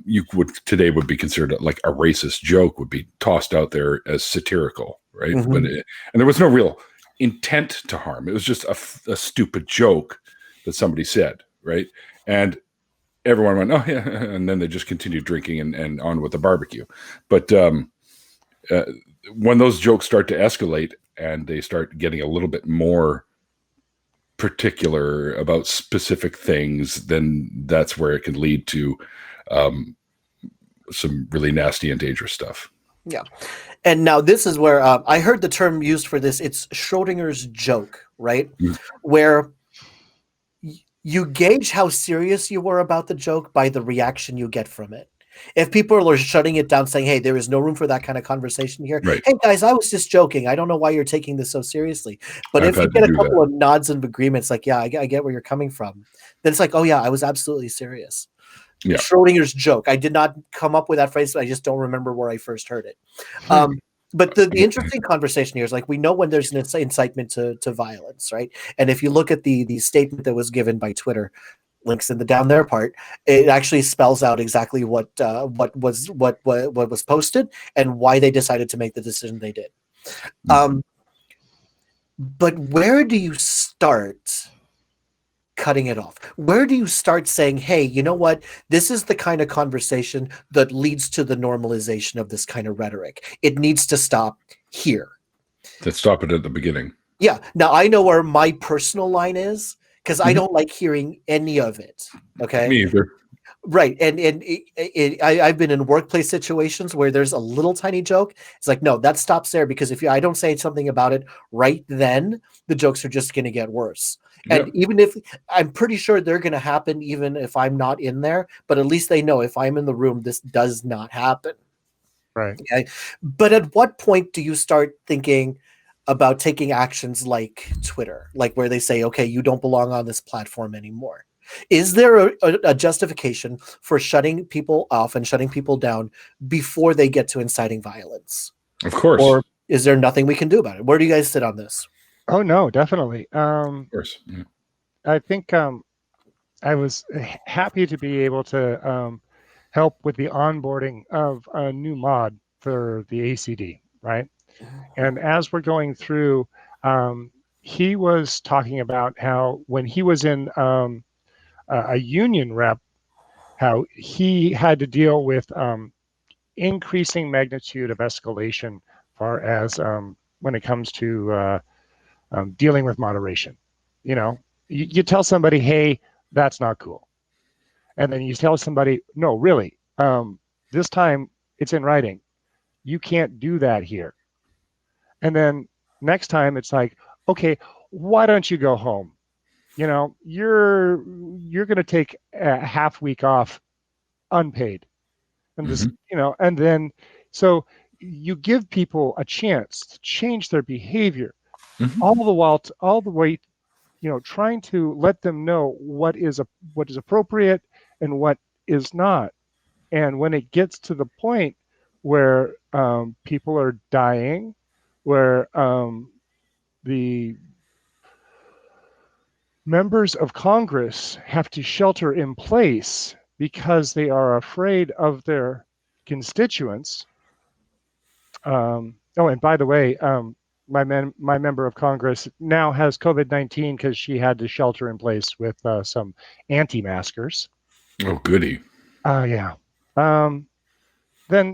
you would be considered like a racist joke would be tossed out there as satirical, right? Mhm. But and there was no real intent to harm. It was just a stupid joke that somebody said, right? And everyone went, oh yeah, and then they just continued drinking and on with the barbecue. But when those jokes start to escalate and they start getting a little bit more particular about specific things, then that's where it can lead to some really nasty and dangerous stuff. Yeah. And now this is where I heard the term used for this. It's Schrodinger's joke, right? Mm. Where you gauge how serious you were about the joke by the reaction you get from it. If people are shutting it down, saying, hey, there is no room for that kind of conversation here. Right. Hey, guys, I was just joking. I don't know why you're taking this so seriously. But I've if you had to get a do couple that. of nods and agreements, like, yeah, I get where you're coming from, then it's like, oh, yeah, I was absolutely serious. Yeah. Schrodinger's joke. I did not come up with that phrase. I just don't remember where I first heard it. But the interesting conversation here is like, we know when there's an incitement to violence, right? And if you look at the statement that was given by Twitter, links in the down there part, it actually spells out exactly what was posted and why they decided to make the decision they did. But where do you start cutting it off? Where do you start saying, hey, you know what? This is the kind of conversation that leads to the normalization of this kind of rhetoric. It needs to stop here. Let's stop it at the beginning. Yeah. Now, I know where my personal line is because I don't like hearing any of it. Okay. Me either. Right. And I've been in workplace situations where there's a little tiny joke. It's like, no, that stops there, because if I don't say something about it right then, the jokes are just going to get worse. Yep. And even if I'm pretty sure they're going to happen, even if I'm not in there, but at least they know if I'm in the room, this does not happen. Right. Okay. But at what point do you start thinking about taking actions like Twitter, like where they say, okay, you don't belong on this platform anymore? Is there a justification for shutting people off and shutting people down before they get to inciting violence? Of course. Or is there nothing we can do about it? Where do you guys sit on this? Oh no, definitely. Of course. Yeah. I think I was happy to be able to help with the onboarding of a new mod for the ACD, right? And as we're going through, he was talking about how when he was in a union rep, how he had to deal with increasing magnitude of escalation far as when it comes to dealing with moderation. You know, you tell somebody, hey, that's not cool. And then you tell somebody, no, really, this time it's in writing. You can't do that here. And then next time it's like, okay, why don't you go home? You know, you're going to take a half week off unpaid. And this, you know, and then so you give people a chance to change their behavior, all the way, you know, trying to let them know what is appropriate and what is not. And when it gets to the point where people are dying, where the members of Congress have to shelter in place because they are afraid of their constituents. Oh, and by the way, my member of Congress now has COVID-19 because she had to shelter in place with some anti-maskers. Oh, goody. Yeah. Then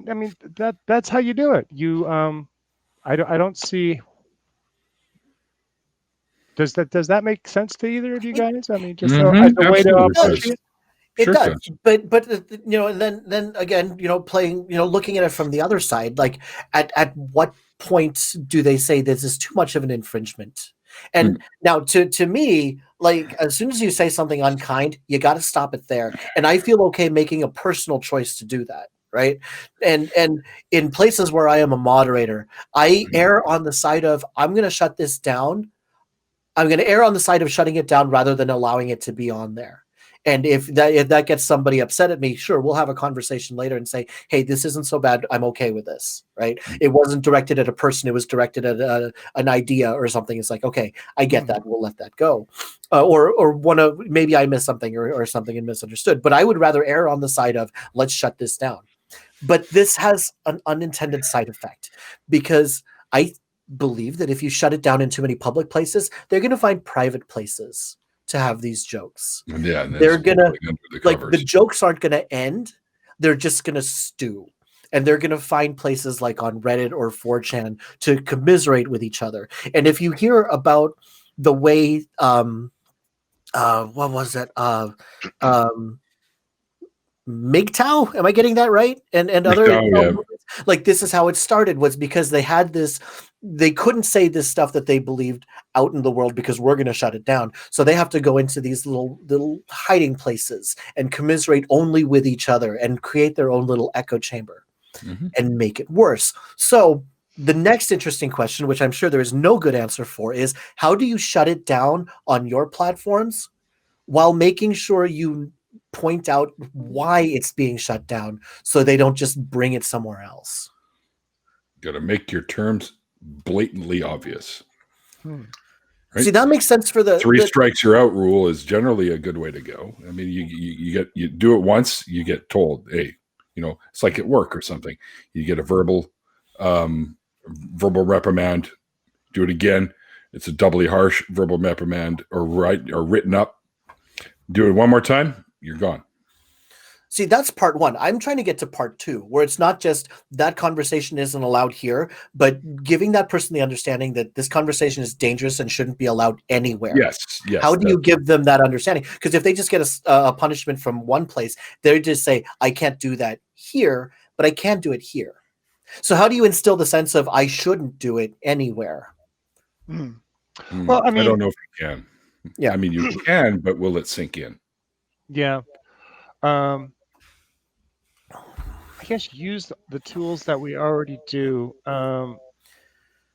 I mean that's how you do it. You I don't see. Does that make sense to either of you guys? I mean, just as a way to approach it. It does, but you know, and then again, you know, playing, you know, looking at it from the other side, like at what point do they say this is too much of an infringement? And now to me, like as soon as you say something unkind, you got to stop it there. And I feel okay making a personal choice to do that. Right. And in places where I am a moderator, I err on the side of I'm going to shut this down I'm going to err on the side of shutting it down rather than allowing it to be on there. And if that gets somebody upset at me, sure, we'll have a conversation later and say, hey, this isn't so bad. I'm okay with this, right? It wasn't directed at a person. It was directed at an idea or something. It's like, okay, I get that. We'll let that go. Or maybe I missed something or something and misunderstood. But I would rather err on the side of let's shut this down. But this has an unintended side effect, because I believe that if you shut it down in too many public places, they're going to find private places to have these jokes. Yeah, they're gonna the jokes aren't gonna end. They're just gonna stew, and they're gonna find places like on Reddit or 4chan to commiserate with each other. And if you hear about the way, what was it? MGTOW, am I getting that right? And other like, this is how it started, was because they had this, they couldn't say this stuff that they believed out in the world because we're going to shut it down. So they have to go into these little hiding places and commiserate only with each other and create their own little echo chamber and make it worse. So the next interesting question, which I'm sure there is no good answer for, is how do you shut it down on your platforms while making sure you point out why it's being shut down so they don't just bring it somewhere else? Got to make your terms blatantly obvious. Right? See, that makes sense for the three strikes you're out rule is generally a good way to go. I mean, you do it once, you get told, hey, it's like at work or something. You get a verbal reprimand. Do it again. It's a doubly harsh verbal reprimand, or written up. Do it one more time, you're gone. See, that's part one. I'm trying to get to part two, where it's not just that conversation isn't allowed here, but giving that person the understanding that this conversation is dangerous and shouldn't be allowed anywhere. Yes. How do you give them that understanding? Because if they just get a punishment from one place, they just say, I can't do that here, but I can do it here. So how do you instill the sense of I shouldn't do it anywhere? Well, I mean, I don't know if you can. Yeah. I mean, you can, but will it sink in? Yeah. I guess use the tools that we already do.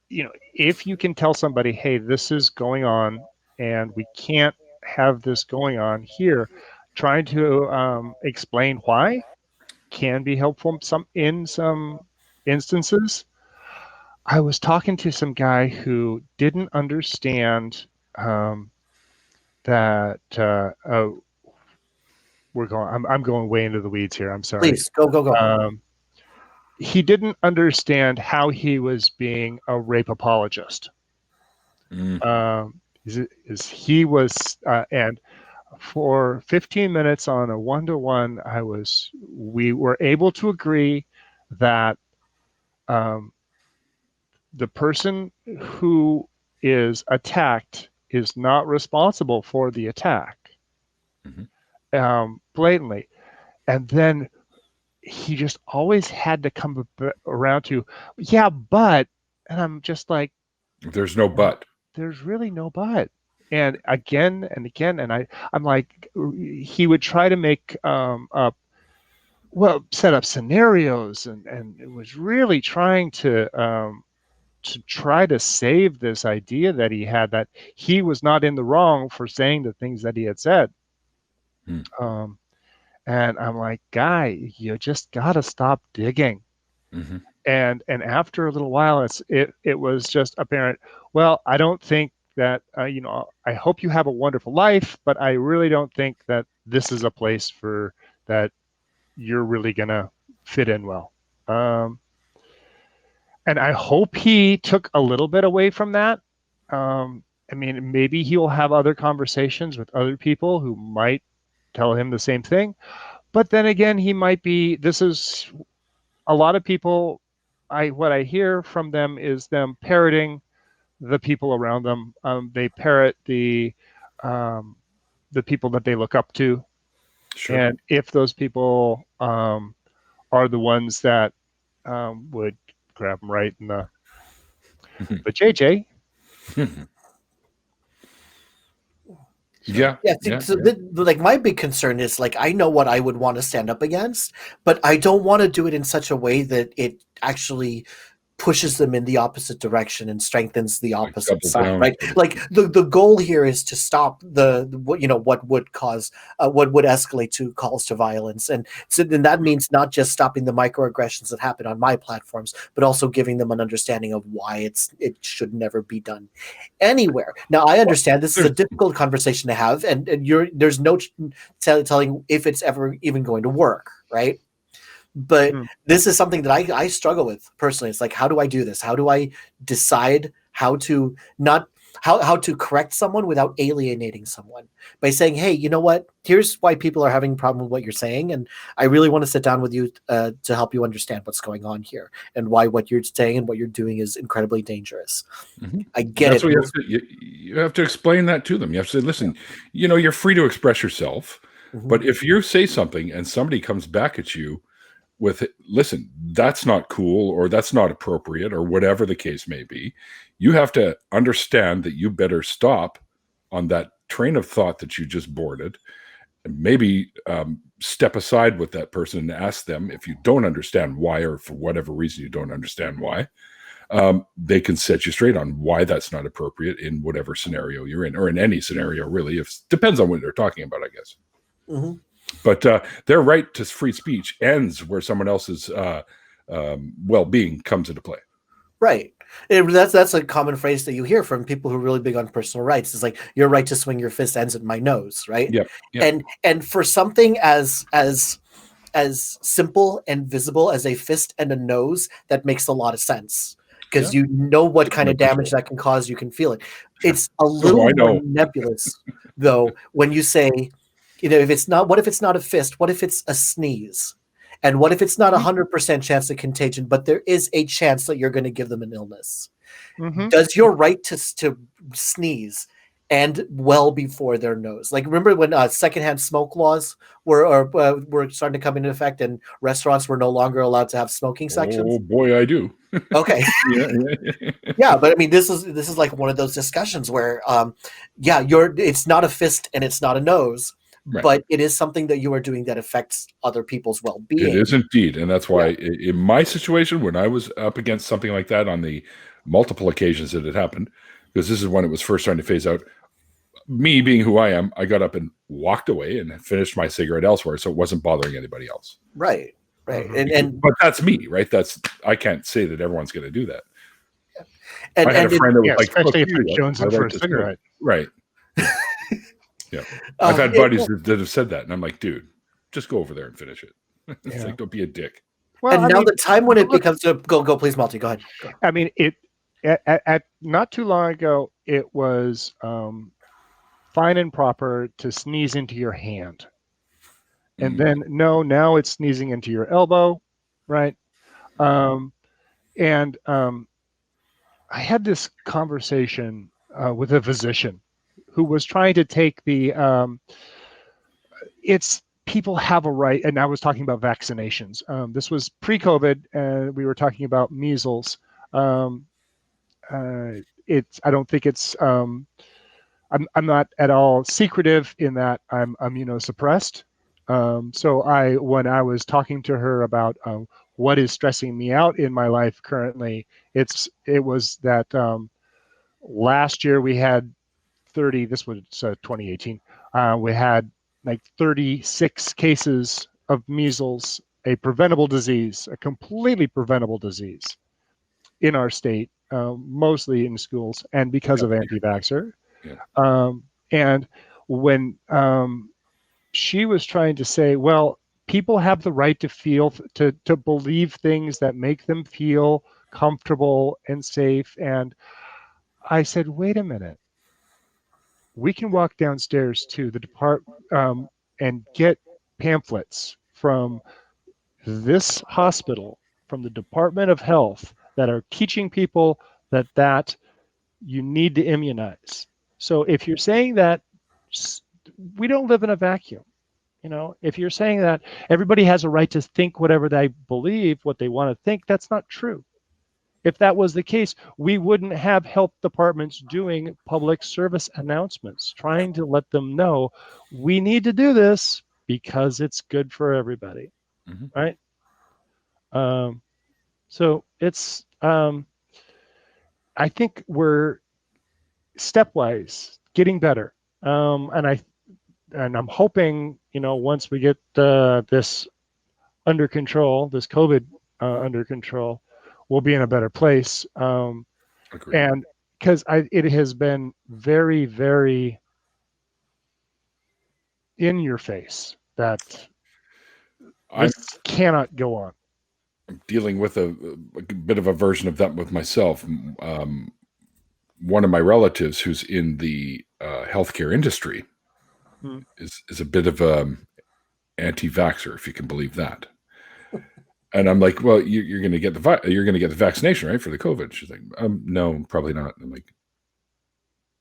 If you can tell somebody, hey, this is going on and we can't have this going on here, trying to explain why can be helpful in some instances. I was talking to some guy who didn't understand that we're going. I'm going way into the weeds here. I'm sorry. Please go. He didn't understand how he was being a rape apologist. He was, and for 15 minutes on a one-to-one, we were able to agree that the person who is attacked is not responsible for the attack, blatantly. And then he just always had to come around to, yeah, but, and I'm just like, there's no but. There's really no but. And again and again, and I'm like, he would try to make set up scenarios, and it was really trying to try to save this idea that he had, that he was not in the wrong for saying the things that he had said. And I'm like, guy, you just gotta stop digging. And after a little while, it was just apparent. Well, I don't think that I hope you have a wonderful life, but I really don't think that this is a place for that you're really gonna fit in well. And I hope he took a little bit away from that. I mean, maybe he will have other conversations with other people who might tell him the same thing. But then again, he might be, this is a lot of people, what I hear from them is them parroting the people around them. They parrot the people that they look up to. Sure. And if those people are the ones that would grab them right in the JJ. Yeah. Like, my big concern is, like, I know what I would want to stand up against, but I don't want to do it in such a way that it actually pushes them in the opposite direction and strengthens the Like opposite double side, down. right? Like the goal here is to stop what would cause what would escalate to calls to violence, and so then that means not just stopping the microaggressions that happen on my platforms, but also giving them an understanding of why it should never be done anywhere. Now, I understand this is a difficult conversation to have, and there's no telling if it's ever even going to work, right? But this is something that I struggle with personally. It's like, how do I do this? How do I decide how to not how to correct someone without alienating someone by saying, hey, you know what? Here's why people are having a problem with what you're saying, and I really want to sit down with you to help you understand what's going on here and why what you're saying and what you're doing is incredibly dangerous. I get That's it. what you have to explain that to them. You have to say, listen, you're free to express yourself, but if you say something and somebody comes back at you with, listen, that's not cool, or that's not appropriate, or whatever the case may be, you have to understand that you better stop on that train of thought that you just boarded, and maybe step aside with that person and ask them, if you don't understand why, or for whatever reason you don't understand why, they can set you straight on why that's not appropriate in whatever scenario you're in, or in any scenario, really. Depends on what they're talking about, I guess. But their right to free speech ends where someone else's well-being comes into play. Right. That's a common phrase that you hear from people who are really big on personal rights. It's like, your right to swing your fist ends at my nose, right? Yep. And for something as simple and visible as a fist and a nose, that makes a lot of sense, because you know what kind of damage that can cause. You can feel it. It's a little more nebulous, though, when you say, if it's not, what if it's not a fist? What if it's a sneeze? And what if it's not 100% chance of contagion, but there is a chance that you're going to give them an illness? Does your right to sneeze end well before their nose? Like, remember when secondhand smoke laws were starting to come into effect, and restaurants were no longer allowed to have smoking sections? Oh boy, I do. Okay. Yeah, but I mean, this is like one of those discussions where, it's not a fist and it's not a nose. Right. But it is something that you are doing that affects other people's well-being. It is indeed. And that's why in my situation, when I was up against something like that on the multiple occasions that it happened, because this is when it was first starting to phase out, me being who I am, I got up and walked away and finished my cigarette elsewhere, so it wasn't bothering anybody else. Right. But that's me, right? I can't say that everyone's going to do that. And I had a friend that was like, especially if they're jonesing for a cigarette. Right. Yeah, I've had buddies that have said that, and I'm like, dude, just go over there and finish it. It's like, don't be a dick. Well, and now the time when it becomes go, please, Malty, go ahead. I mean, it at not too long ago, it was fine and proper to sneeze into your hand, and then now it's sneezing into your elbow, right? And I had this conversation with a physician who was trying to take the people have a right, and I was talking about vaccinations. This was pre-COVID, and we were talking about measles. I don't think it's I'm not at all secretive in that I'm immunosuppressed. So when I was talking to her about what is stressing me out in my life currently, it was that last year we had 30, this was 2018, we had like 36 cases of measles, a preventable disease, a completely preventable disease in our state, mostly in schools, and because of anti-vaxxer. And when she was trying to say, well, people have the right to feel, to believe things that make them feel comfortable and safe. And I said, wait a minute. We can walk downstairs to the department and get pamphlets from this hospital, from the Department of Health, that are teaching people that you need to immunize. So if you're saying that, we don't live in a vacuum. If you're saying that everybody has a right to think whatever they believe, what they want to think, that's not true. If that was the case, we wouldn't have health departments doing public service announcements, trying to let them know we need to do this because it's good for everybody, right? So it's, I think we're stepwise getting better. And I'm hoping, once we get this under control, this COVID under control, we'll be in a better place. Agreed. And because it has been very, very in your face that this cannot go on. I'm dealing with a bit of a version of that with myself. One of my relatives who's in the healthcare industry is a bit of a anti-vaxxer, if you can believe that. And I'm like, well, you're going to get the vaccination, right, for the COVID? She's like, no, probably not. I'm like,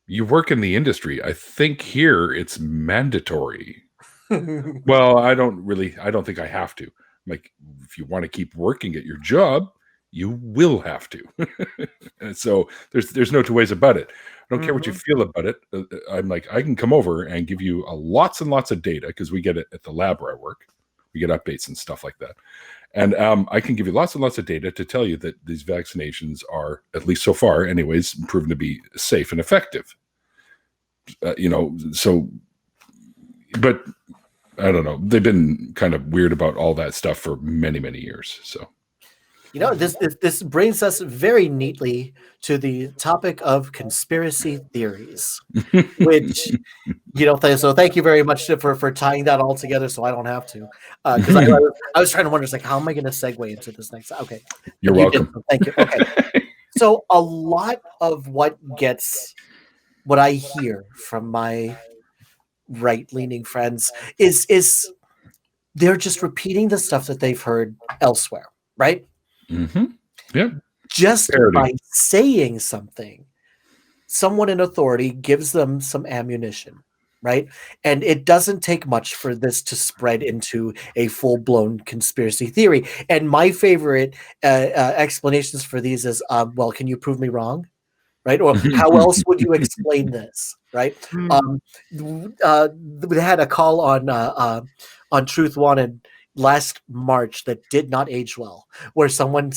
you work in the industry. I think here it's mandatory. Well, I don't think I have to. I'm like, if you want to keep working at your job, you will have to. And so there's no two ways about it. I don't care what you feel about it. I'm like, I can come over and give you lots and lots of data, because we get it at the lab where I work. We get updates and stuff like that. And I can give you lots and lots of data to tell you that these vaccinations are, at least so far anyways, proven to be safe and effective. So, but I don't know. They've been kind of weird about all that stuff for many, many years. So, this brings us very neatly to the topic of conspiracy theories, which, so thank you very much for tying that all together, so I don't have to. Because I was trying to wonder, how am I going to segue into this next? Okay, you're welcome. Thank you. Okay, so a lot of what I hear from my right-leaning friends is they're just repeating the stuff that they've heard elsewhere, right? Mm-hmm. Yeah. Just by saying something, someone in authority gives them some ammunition, right? And it doesn't take much for this to spread into a full-blown conspiracy theory. And my favorite explanations for these is, well, can you prove me wrong? Right? Or how else would you explain this? Right? We had a call on Truth Wanted last March that did not age well, where someone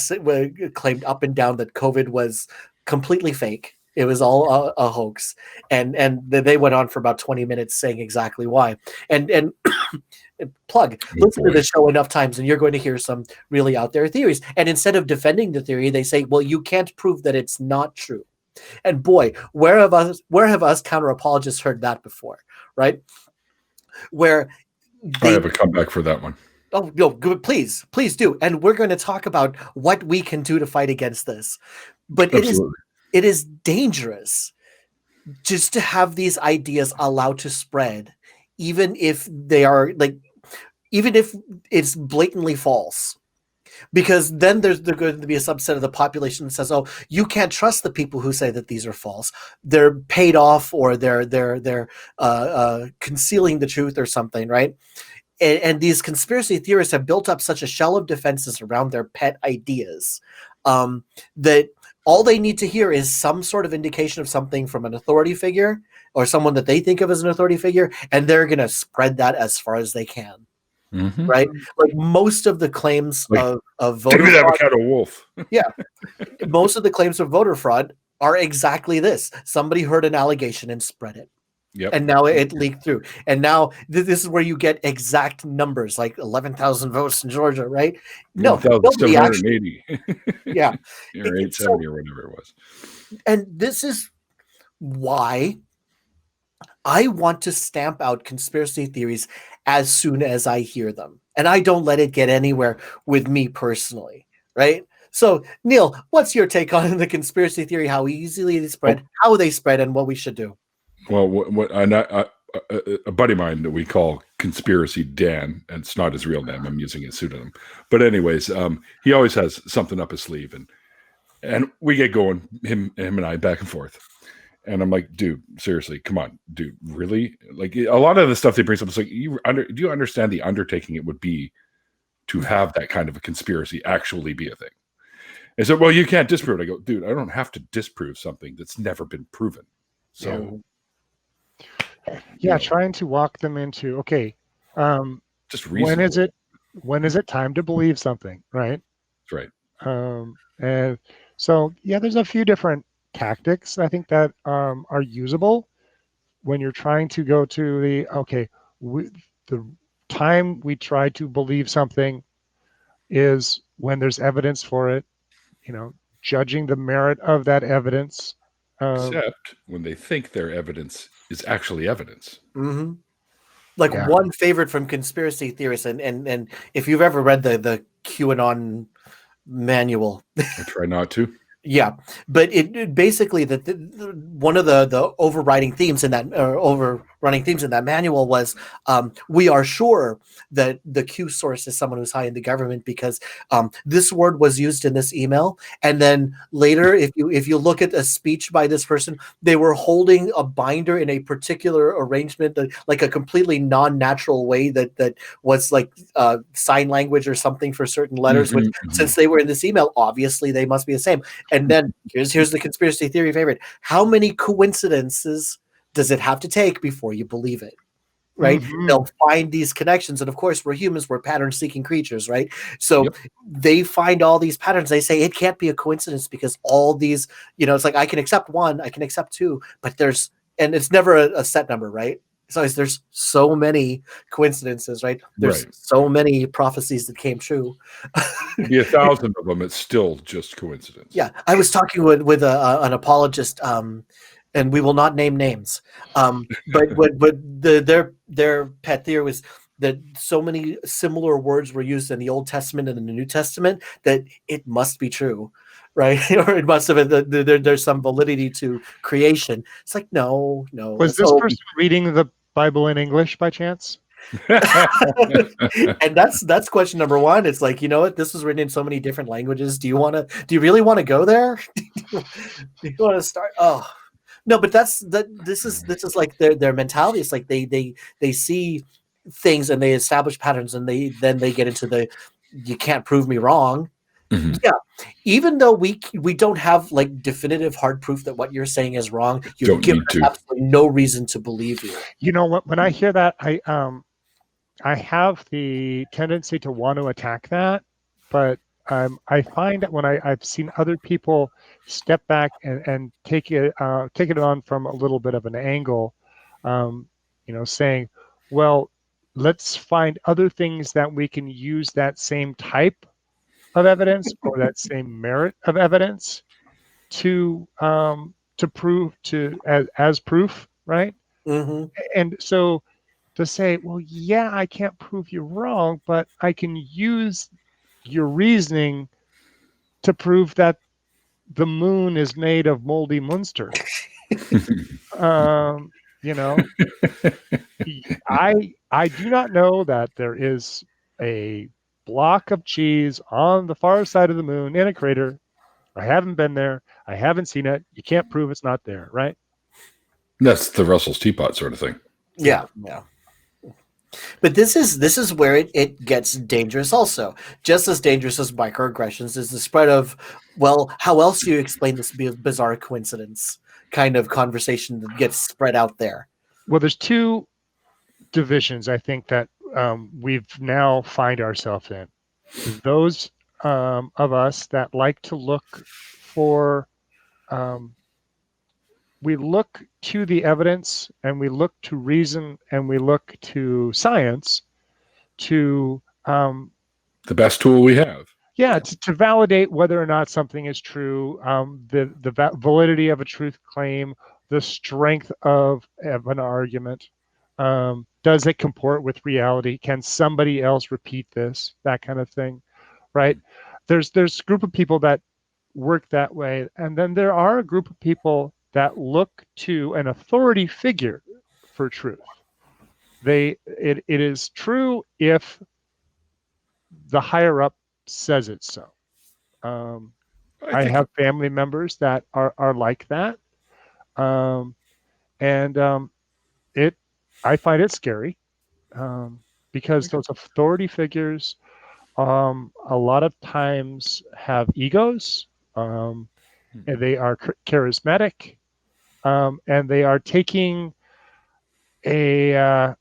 claimed up and down that COVID was completely fake. It was all a hoax, and they went on for about 20 minutes saying exactly why. And listen to the show enough times, and you're going to hear some really out there theories. And instead of defending the theory, they say, "Well, you can't prove that it's not true." And boy, where have us counter apologists heard that before, right? Where I have a comeback for that one. Oh no, good, please do. And we're going to talk about what we can do to fight against this. But it is dangerous just to have these ideas allowed to spread, even if they are even if it's blatantly false. Because then there's going to be a subset of the population that says, "Oh, you can't trust the people who say that these are false. They're paid off, or they're concealing the truth, or something," right? And these conspiracy theorists have built up such a shell of defenses around their pet ideas that all they need to hear is some sort of indication of something from an authority figure or someone that they think of as an authority figure, and they're going to spread that as far as they can. Mm-hmm. Right? Like most of the claims of voter David fraud. Avocado Wolf. Yeah. Most of the claims of voter fraud are exactly this. Somebody heard an allegation and spread it. Yep. And now it leaked through. And now this is where you get exact numbers, like 11,000 votes in Georgia, right? No, nobody actually. Yeah. Or 870 or whatever it was. And this is why I want to stamp out conspiracy theories as soon as I hear them. And I don't let it get anywhere with me personally, right? So, Neil, what's your take on the conspiracy theory, how easily they spread, how they spread, and what we should do? Well, a buddy of mine that we call Conspiracy Dan, and it's not his real name, I'm using his pseudonym. But anyways, he always has something up his sleeve, and we get going, him and I, back and forth. And I'm like, dude, seriously, come on, dude, really? Like, a lot of the stuff they bring up is like, do you understand the undertaking it would be to have that kind of a conspiracy actually be a thing? And so, well, you can't disprove it. I go, dude, I don't have to disprove something that's never been proven. So, trying to walk them into, okay, just reasonable. when is it time to believe something, right? That's right. And so, yeah, there's a few different tactics I think that are usable when you're trying to go to the time we try to believe something is when there's evidence for it, judging the merit of that evidence. Except when they think their evidence is actually evidence. Mm-hmm. Like Yeah. one favorite from conspiracy theorists, and if you've ever read the QAnon manual, I try not to. yeah, but it basically one of the overriding themes in that overrunning themes in that manual was we are sure that the Q source is someone who's high in the government because this word was used in this email, and then later if you look at a speech by this person, they were holding a binder in a particular arrangement that like a completely non-natural way that was like sign language or something for certain letters, which since they were in this email, obviously they must be the same. And then here's the conspiracy theory favorite. How many coincidences does it have to take before you believe it? Right? Mhm. They'll find these connections. And of course, we're humans, we're pattern-seeking creatures, right? So Yep. they find all these patterns. They say it can't be a coincidence because all these, it's like I can accept one, I can accept two, but and it's never a set number, right? So there's so many coincidences, right? There's Right. so many prophecies that came true. Be 1,000 of them, it's still just coincidence. Yeah, I was talking with an apologist, and we will not name names. But their pet theory was that so many similar words were used in the Old Testament and in the New Testament that it must be true, right? Or it must have been there's some validity to creation. It's like no. Was this person reading the Bible in English by chance? And that's question number one. It's like, you know what? This was written in so many different languages. Do you really want to go there? Do you want to start? Oh no, but this is like their mentality. It's like they see things and they establish patterns and then they get into the you can't prove me wrong. Mhm. Yeah, even though we don't have like definitive hard proof that what you're saying is wrong, you've Don't given need us to. absolutely no reason to believe you. You know what? When I hear that, I have the tendency to want to attack that, but I find that when I've seen other people step back and take it on from a little bit of an angle, saying, well, let's find other things that we can use that same type of evidence or that same merit of evidence to prove as proof, right? Mm-hmm. And so to say, well, yeah, I can't prove you wrong, but I can use your reasoning to prove that the moon is made of moldy Munster. um, you know, I do not know that there is a block of cheese on the far side of the moon in a crater. I haven't been there. I haven't seen it. You can't prove it's not there, right? That's the Russell's teapot sort of thing. Yeah. But this is where it gets dangerous also. Just as dangerous as microaggressions is the spread of, well, how else do you explain this bizarre coincidence kind of conversation that gets spread out there? Well, there's two divisions I think that we've now find ourselves in. Those of us that like to look for, we look to the evidence and we look to reason and we look to science to The best tool we have. to validate whether or not something is true, the validity of a truth claim, the strength of an argument. Does it comport with reality? Can somebody else repeat this? That kind of thing, right? There's a group of people that work that way, and then there are a group of people that look to an authority figure for truth. It is true if the higher up says it so. I have family members that are like that, and I find it scary because those authority figures a lot of times have egos, and they are charismatic, and they are taking a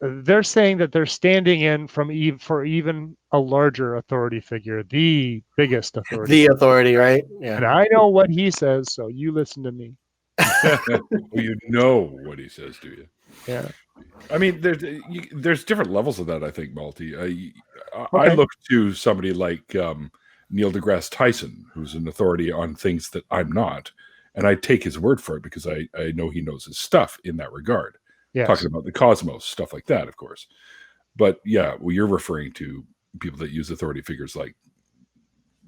they're saying that they're standing in for even a larger authority figure, the biggest authority. The authority, right? And Yeah. I know what he says, so you listen to me. Well, you know what he says, do you? Yeah. I mean, there's different levels of that, I think, Malty. I Okay. look to somebody like Neil deGrasse Tyson, who's an authority on things that I'm not, and I take his word for it because I know he knows his stuff in that regard. Yes. Talking about the cosmos, stuff like that, of course. But yeah, well, you're referring to people that use authority figures like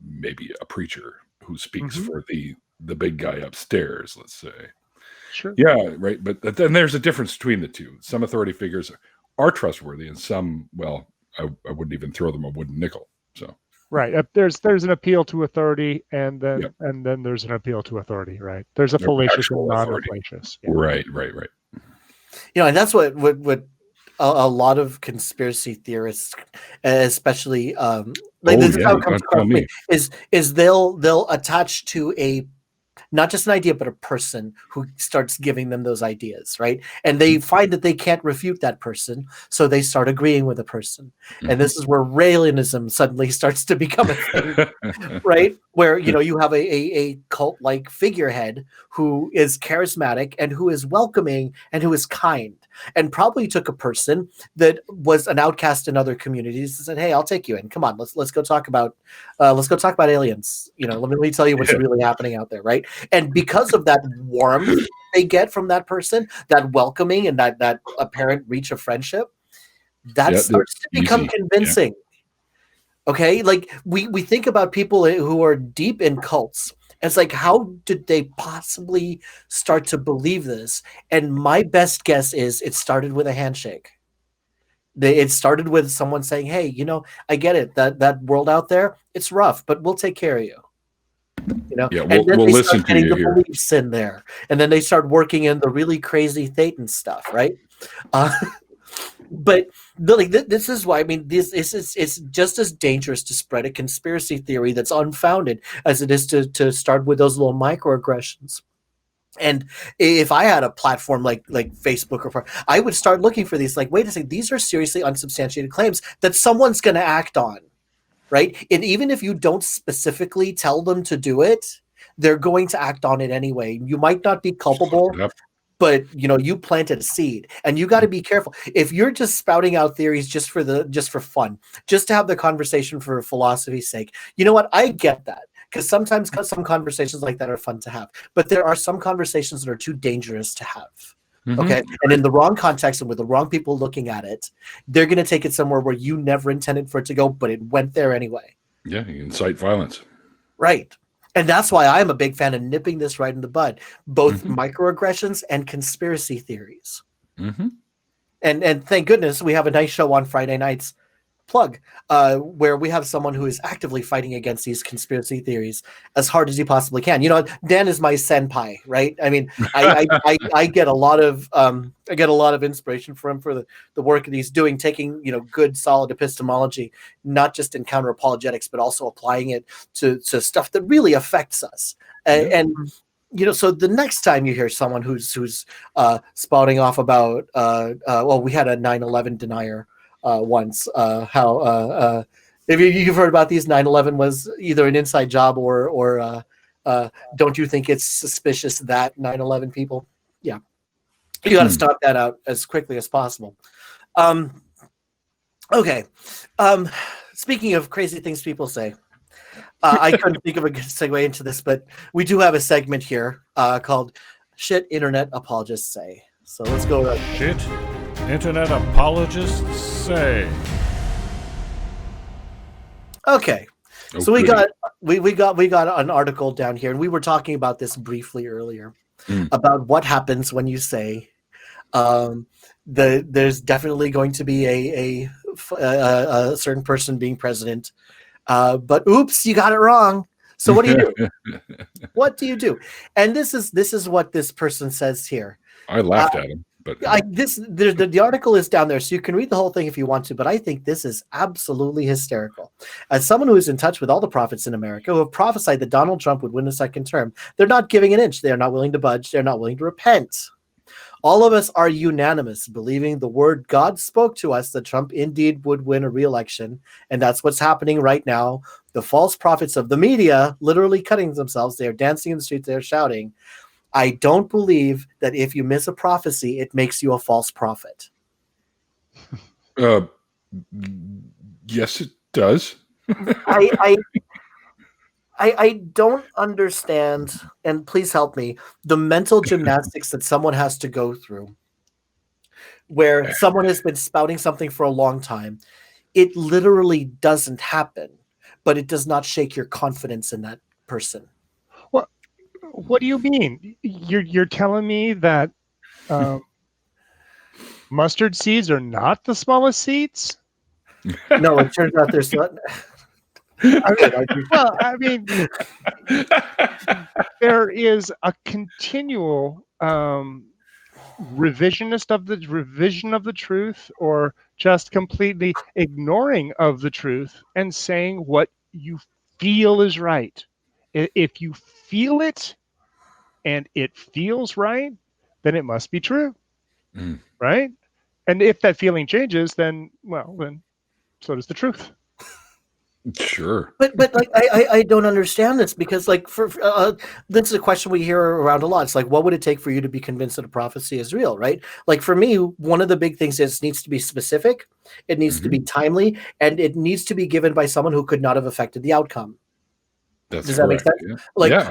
maybe a preacher who speaks for the big guy upstairs, let's say. Sure. Yeah, right. But then there's a difference between the two. Some authority figures are trustworthy, and some, well, I wouldn't even throw them a wooden nickel. So right, there's an appeal to authority, and then there's an appeal to authority. Right, there's a fallacious and non-fallacious. Yeah. Right. And that's what a lot of conspiracy theorists, especially this is how it comes across me, is they'll attach to a not just an idea, but a person who starts giving them those ideas, right? And they find that they can't refute that person, so they start agreeing with the person. And this is where Raelianism suddenly starts to become a thing, right? Where, you have a cult-like figurehead who is charismatic and who is welcoming and who is kind, and probably took a person that was an outcast in other communities and said, "Hey, I'll take you in. Come on, let's go talk about aliens. Let me tell you what's really happening out there, right?" And because of that warmth they get from that person, that welcoming and that apparent reach of friendship, that starts to become convincing. Okay, like we think about people who are deep in cults. It's like, how did they possibly start to believe this? And my best guess is it started with a handshake. It started with someone saying, "Hey, I get it. That world out there, it's rough, but we'll take care of you." Yeah, and then we'll they listen start to getting you the here. beliefs in there, and then they start working in the really crazy Thetan stuff, right? But this is why, I mean, it's just as dangerous to spread a conspiracy theory that's unfounded as it is to start with those little microaggressions. And if I had a platform like Facebook, I would start looking for these, like, wait a second, these are seriously unsubstantiated claims that someone's going to act on, right? And even if you don't specifically tell them to do it, they're going to act on it anyway. You might not be culpable, but you planted a seed, and you got to be careful. If you're just spouting out theories just for fun, just to have the conversation for philosophy's sake, you know what? I get that, because sometimes some conversations like that are fun to have, but there are some conversations that are too dangerous to have. Okay, and in the wrong context and with the wrong people looking at it, they're going to take it somewhere where you never intended for it to go, but it went there anyway. Yeah, you incite violence. Right. And that's why I'm a big fan of nipping this right in the bud, both microaggressions and conspiracy theories. And thank goodness we have a nice show on Friday nights, plug, where we have someone who is actively fighting against these conspiracy theories as hard as he possibly can. Dan is my senpai, right? I mean, I get a lot of inspiration from him for the work that he's doing, taking good solid epistemology, not just in counter apologetics, but also applying it to stuff that really affects us. And so the next time you hear someone who's spouting off about we had a 9/11 denier once, how if you've heard about these, 9/11 was either an inside job or don't you think it's suspicious that 9/11 people? Yeah, you got to stop that out as quickly as possible. Okay, speaking of crazy things people say, I couldn't think of a good segue into this, but we do have a segment here called "Shit Internet Apologists Say." So let's go. Shit Internet Apologists Say. Okay, so we got an article down here, and we were talking about this briefly earlier about what happens when you say there's definitely going to be a certain person being president, but oops, you got it wrong. So what do you do? What do you do? And this is what this person says here. I laughed at him. But the article is down there, so you can read the whole thing if you want to, but I think this is absolutely hysterical. As someone who is in touch with all the prophets in America who have prophesied that Donald Trump would win a second term, they're not giving an inch. They're not willing to budge. They're not willing to repent. All of us are unanimous, believing the word God spoke to us that Trump indeed would win a re-election, and that's what's happening right now. The false prophets of the media literally cutting themselves. They are dancing in the streets. They are shouting. I don't believe that if you miss a prophecy, it makes you a false prophet. Yes, it does. I don't understand, and please help me, the mental gymnastics that someone has to go through where someone has been spouting something for a long time. It literally doesn't happen, but it does not shake your confidence in that person. What do you mean? You're telling me that mustard seeds are not the smallest seeds? No, it turns out there's not. I mean, there is a continual revision of the truth, or just completely ignoring of the truth and saying what you feel is right. If you feel it and it feels right, then it must be true, right? And if that feeling changes, then so does the truth. Sure, but like I don't understand this, because like for this is a question we hear around a lot. It's like, what would it take for you to be convinced that a prophecy is real, right? Like for me, one of the big things is it needs to be specific, it needs to be timely, and it needs to be given by someone who could not have affected the outcome. Does that make sense? Yeah. Like, yeah.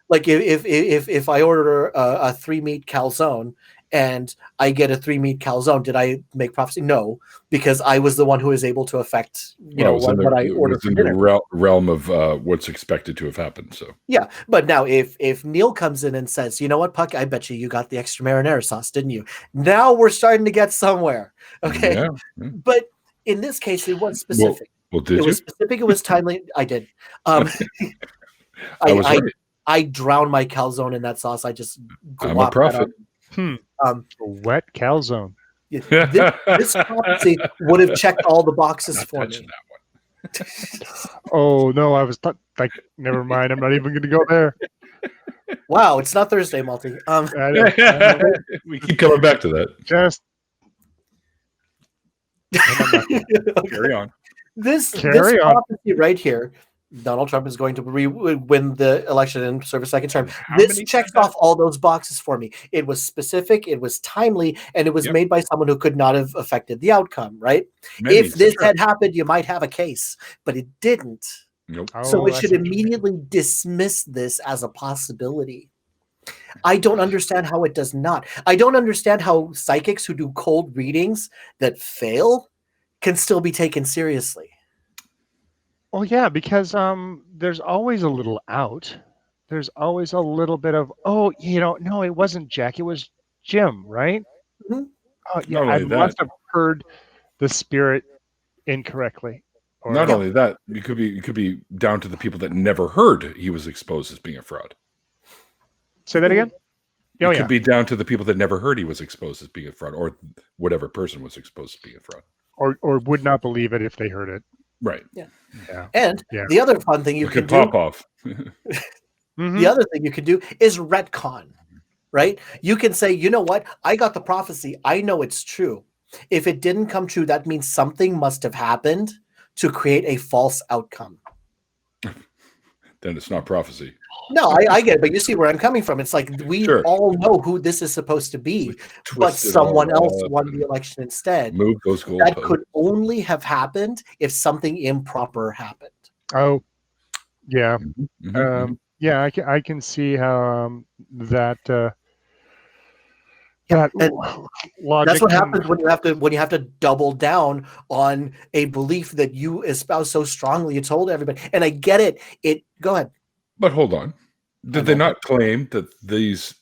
Like if I order a 3-meat calzone and I get a 3-meat calzone, did I make prophecy? No, because I was the one who was able to affect what I ordered for dinner. The realm of what's expected to have happened. So yeah, but now if Neil comes in and says, you know what, Puck, I bet you got the extra marinara sauce, didn't you? Now we're starting to get somewhere. Okay, yeah. But in this case, it was specific. Well, did it you? was specific. It was timely. I did. I drown my calzone in that sauce. I just I'm a prophet. Wet calzone. This prophecy would have checked all the boxes for me. Oh no, I was like, never mind. I'm not even going to go there. Wow, it's not Thursday, Malty. We keep coming back to that. Just carry on. This prophecy right here, Donald Trump is going to win the election and serve a second term. This checks off all those boxes for me. It was specific, it was timely, and it was made by someone who could not have affected the outcome, right? If this had happened, you might have a case, but it didn't. Nope. So we should immediately dismiss this as a possibility. I don't understand how it does not. I don't understand how psychics who do cold readings that fail can still be taken seriously. Oh yeah, because there's always a little out. There's always a little bit of, no, it wasn't Jack, it was Jim, right? Mm-hmm. Oh yeah, I must have heard the spirit incorrectly. Not only that, it could be down to the people that never heard he was exposed as being a fraud. Say that again? It could be down to the people that never heard he was exposed as being a fraud, or whatever person was exposed as being a fraud. Or would not believe it if they heard it. Right. Yeah. And the other fun thing you could pop off. The other thing you could do is retcon, right? You can say, you know what? I got the prophecy. I know it's true. If it didn't come true, that means something must have happened to create a false outcome. Then it's not prophecy. No, I get it, but you see where I'm coming from. It's like we all know who this is supposed to be, but someone else won the election instead. Move those goalposts. That could only have happened if something improper happened. Oh, yeah. I can see how that. That's what happens when you have to double down on a belief that you espouse so strongly. You told everybody, and I get it. Go ahead. But hold on. Did they not claim that these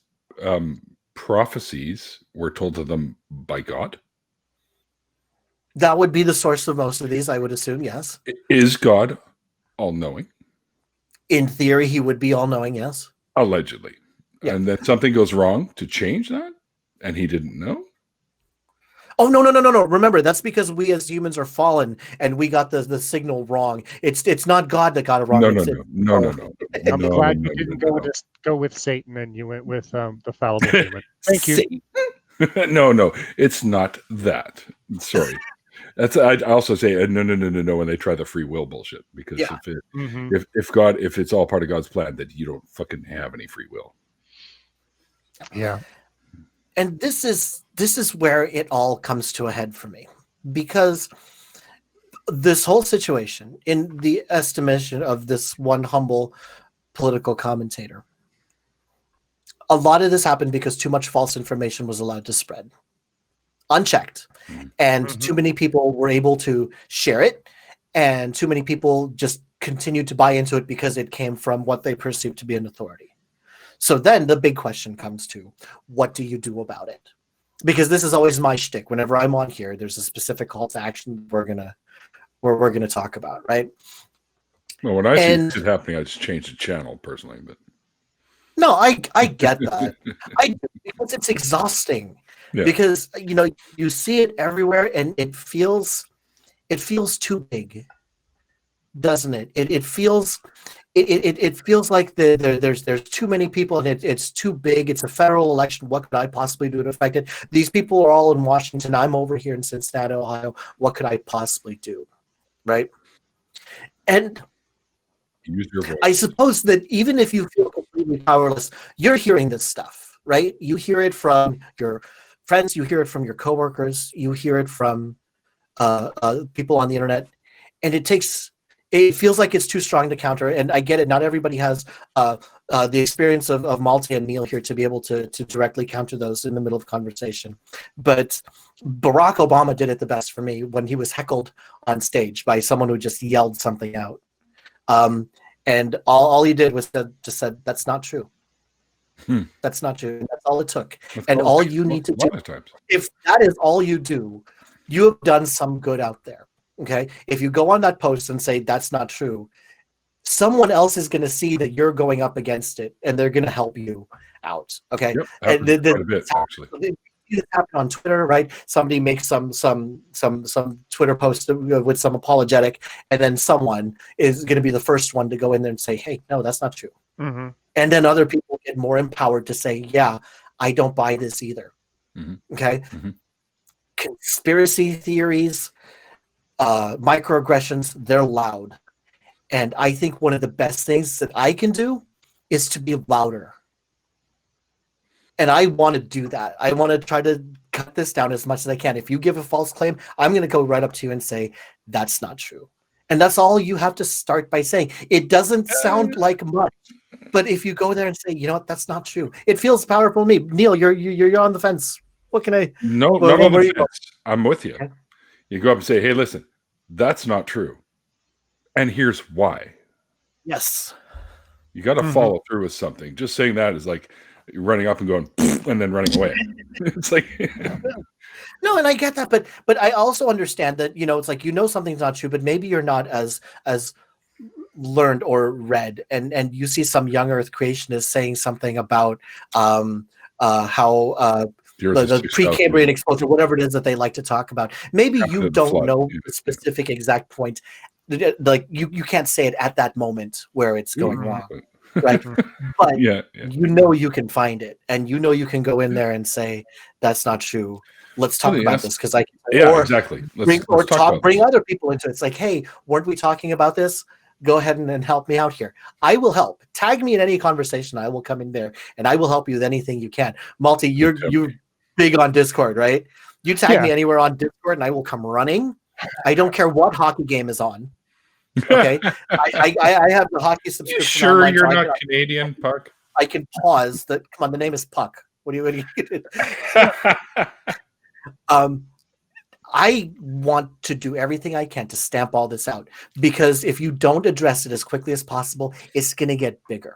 prophecies were told to them by God? That would be the source of most of these, I would assume, yes. Is God all-knowing? In theory, he would be all-knowing, yes. Allegedly. Yeah. And then something goes wrong to change that? And he didn't know? Oh, no. Remember, that's because we as humans are fallen and we got the signal wrong. It's not God that got it wrong. No. I'm glad you didn't go with Satan and you went with the fallible human. Thank you. No, it's not that. Sorry. That's I also say no when they try the free will bullshit, because Yeah. if it's all part of God's plan, that you don't fucking have any free will. Yeah. And this is where it all comes to a head for me, because this whole situation, in the estimation of this one humble political commentator, a lot of this happened because too much false information was allowed to spread unchecked, and too many people were able to share it, and too many people just continued to buy into it because it came from what they perceived to be an authority. So then the big question comes to, what do you do about it? Because this is always my shtick. Whenever I'm on here, there's a specific call to action we're gonna talk about, right? Well, when I see it happening, I just change the channel personally. But no, I get that. Because it's exhausting. Yeah. Because you see it everywhere, and it feels too big, doesn't it? It feels like there's too many people, and it's too big. It's a federal election. What could I possibly do to affect it? These people are all in Washington. I'm over here in Cincinnati, Ohio. What could I possibly do? Right? And use your voice. I suppose that even if you feel completely powerless, you're hearing this stuff, right? You hear it from your friends, you hear it from your coworkers, you hear it from people on the internet, and it feels like it's too strong to counter. And I get it. Not everybody has the experience of Malty and Neil here to be able to directly counter those in the middle of conversation. But Barack Obama did it the best for me when he was heckled on stage by someone who just yelled something out. And all he did was just said, "That's not true. That's not true." And that's all it took. And all you need to do, if that is all you do, you have done some good out there. Okay? If you go on that post and say, "That's not true," someone else is going to see that you're going up against it, and they're going to help you out. Okay? Yep, and quite a bit, actually. It happened on Twitter, right? Somebody makes some Twitter post with some apologetic, and then someone is going to be the first one to go in there and say, "Hey, no, that's not true." Mm-hmm. And then other people get more empowered to say, "Yeah, I don't buy this either." Okay? Conspiracy theories, microaggressions, they're loud. And I think one of the best things that I can do is to be louder. And I want to do that. I want to try to cut this down as much as I can. If you give a false claim, I'm going to go right up to you and say, "That's not true." And that's all you have to start by saying. It doesn't sound like much, but if you go there and say, "You know what, that's not true," it feels powerful to me. Neil, you're on the fence. What can I? No, not on the fence. I'm with you. You go up and say, "Hey, listen, that's not true, and here's why." Yes. You got to follow through with something. Just saying that is like you're running up and going, and then running away. It's like, no, and I get that, but I also understand that it's like something's not true, but maybe you're not as learned or read, and you see some young Earth creationist saying something about how the Precambrian exposure, whatever it is that they like to talk about. Maybe you don't know the specific exact point. Like you can't say it at that moment where it's going wrong. Right, but you can find it, and you can go in there and say, "That's not true. Let's talk about this," because exactly. Bring other people into it. It's like, "Hey, weren't we talking about this? Go ahead and help me out here. I will help. Tag me in any conversation. I will come in there and I will help you with anything you can." Malty, you're big on Discord, right? You tag me anywhere on Discord, and I will come running. I don't care what hockey game is on. Okay, I have the hockey subscription. You sure you're not Canadian, Puck? I can pause. Come on, the name is Puck. What do you? I want to do everything I can to stamp all this out, because if you don't address it as quickly as possible, it's going to get bigger.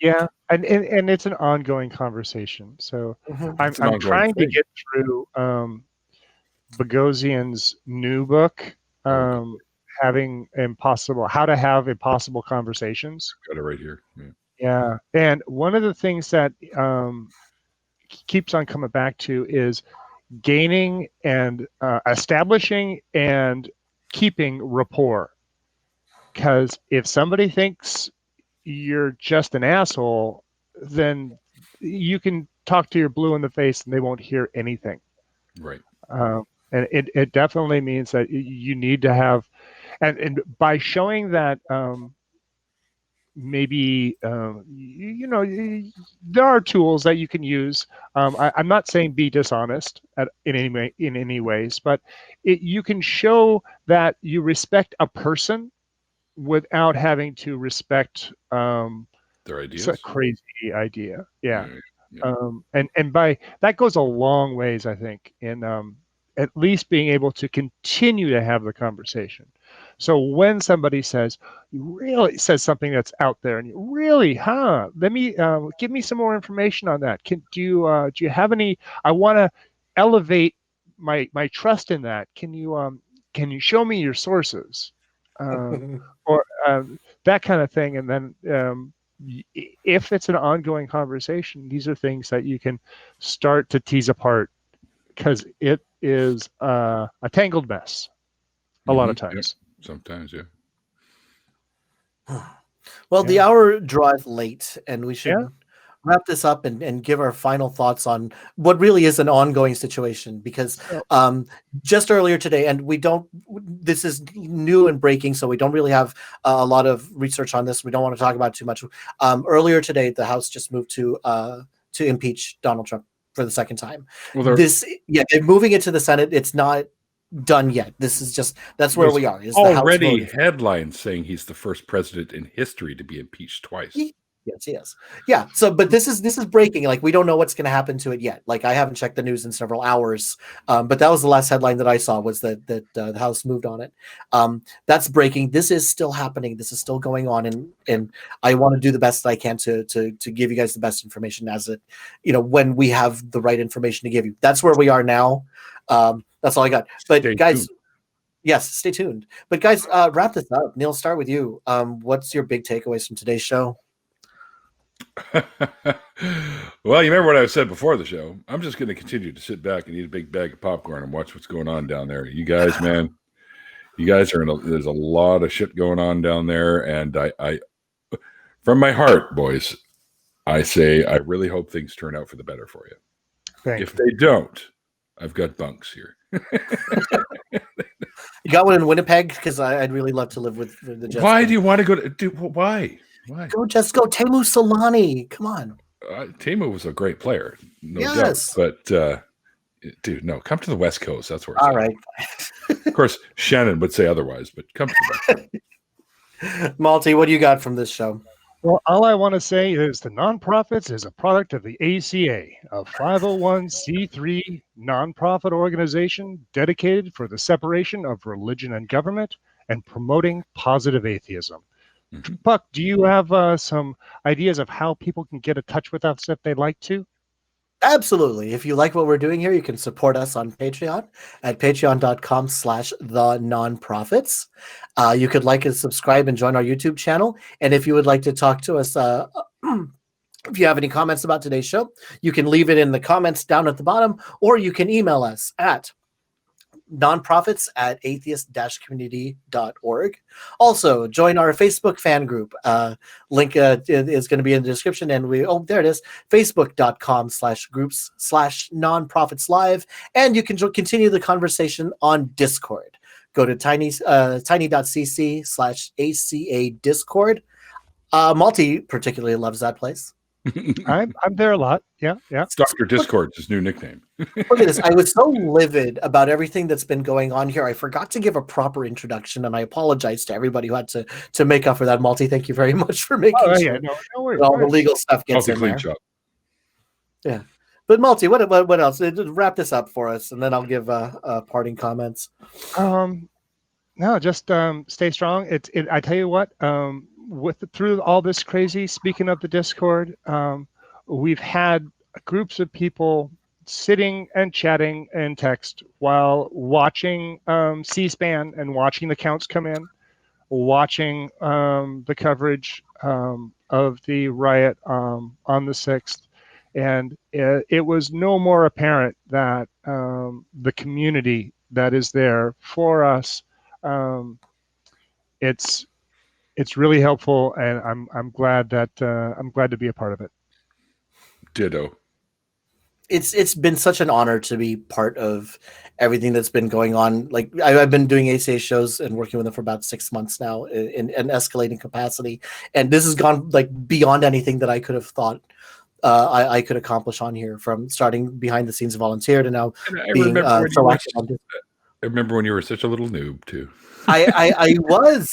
Yeah, and it's an ongoing conversation. So I'm trying to get through Bogosian's new book. Having how to have impossible conversations. Got it right here. Yeah. And one of the things that keeps on coming back to is gaining and establishing and keeping rapport. Because if somebody thinks you're just an asshole, then you can talk to your blue in the face and they won't hear anything. Right. And it definitely means that you need to have, and by showing that maybe there are tools that you can use. I'm not saying be dishonest in any ways, but you can show that you respect a person without having to respect Their it's ideas. a crazy idea. Yeah. Yeah. And by that goes a long ways, I think, in at least being able to continue to have the conversation. So when somebody says something that's out there, and you really, let me give me some more information on that. Do you have any? I want to elevate my trust in that. Can you show me your sources, or that kind of thing? And then if it's an ongoing conversation, these are things that you can start to tease apart, because it is a tangled mess a lot of times. Yep. Sometimes, yeah. Well, the hour draweth late, and we should wrap this up and give our final thoughts on what really is an ongoing situation. Because just earlier today, and this is new and breaking, so we don't really have a lot of research on this. We don't want to talk about it too much. Earlier today, the House just moved to impeach Donald Trump for the second time. Well, they're moving it to the Senate. It's not done yet. This is that's where we are. Is already headlines saying he's the first president in history to be impeached twice. Yes. Yeah. So, but this is breaking. Like, we don't know what's going to happen to it yet. Like, I haven't checked the news in several hours. But that was the last headline that I saw, was that the House moved on it. That's breaking. This is still happening. This is still going on, and I want to do the best that I can to give you guys the best information when we have the right information to give you. That's where we are now. That's all I got. But guys, yes, stay tuned. But guys, wrap this up. Neil, start with you. What's your big takeaways from today's show? Well, you remember what I said before the show. I'm just going to continue to sit back and eat a big bag of popcorn and watch what's going on down there. You guys, man, there's a lot of shit going on down there. And I from my heart, boys, I say, I really hope things turn out for the better for you. If they don't, I've got bunks here. You got one in Winnipeg? Because I'd really love to live with the Jets. Why do you want to go to? Why? Go Teemu Solani. Come on. Teemu was a great player, no doubt. But dude, no, come to the West Coast. That's where it's all right. Of course, Shannon would say otherwise, but come to the West. Malty, what do you got from this show? Well, all I want to say is the Nonprofits is a product of the ACA, a 501c3 nonprofit organization dedicated for the separation of religion and government and promoting positive atheism. Mm-hmm. Puck, do you have some ideas of how people can get in touch with us if they'd like to? Absolutely. If you like what we're doing here, you can support us on Patreon at patreon.com/thenonprofits. You could like and subscribe and join our YouTube channel. And if you would like to talk to us, if you have any comments about today's show, you can leave it in the comments down at the bottom, or you can email us at nonprofits@atheist-community.org. Also, join our Facebook fan group. Link is going to be in the description. And there it is, facebook.com/groups/nonprofitslive. And you can continue the conversation on Discord. Go to tiny.cc/ACA Discord. Malty particularly loves that place. I'm there a lot. Yeah. It's Dr. Discord's his new nickname. Look at this. I was so livid about everything that's been going on here. I forgot to give a proper introduction, and I apologize to everybody who had to make up for that. Malty, thank you very much for making sure no worries, all the legal stuff gets in there. Job. Yeah. But Malty, what else? Wrap this up for us, and then I'll give parting comments. No, just stay strong. I tell you what, through all this crazy, speaking of the Discord, we've had groups of people sitting and chatting and text while watching C-SPAN and watching the counts come in, watching the coverage of the riot on the 6th. And it was no more apparent that the community that is there for us, it's really helpful, and I'm glad to be a part of it. Ditto. it's been such an honor to be part of everything that's been going on. Like I've been doing ACA shows and working with them for about 6 months now in an escalating capacity, and this has gone like beyond anything that I could have thought I could accomplish on here. From starting behind the scenes volunteer to now being proactive on this. I remember when you were such a little noob too. I was.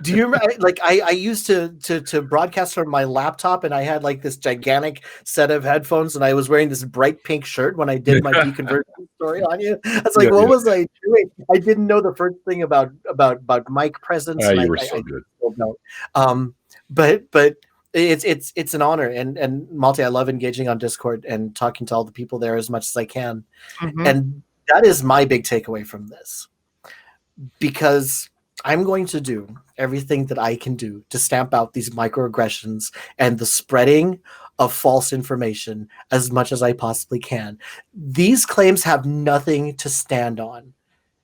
Do you remember? Like I used to broadcast from my laptop, and I had like this gigantic set of headphones, and I was wearing this bright pink shirt when I did my deconversion story on you. I was like, what was I doing? I didn't know the first thing about mic presence. You were so good. But it's an honor, and Malty, I love engaging on Discord and talking to all the people there as much as I can, and that is my big takeaway from this. Because I'm going to do everything that I can do to stamp out these microaggressions and the spreading of false information as much as I possibly can. These claims have nothing to stand on,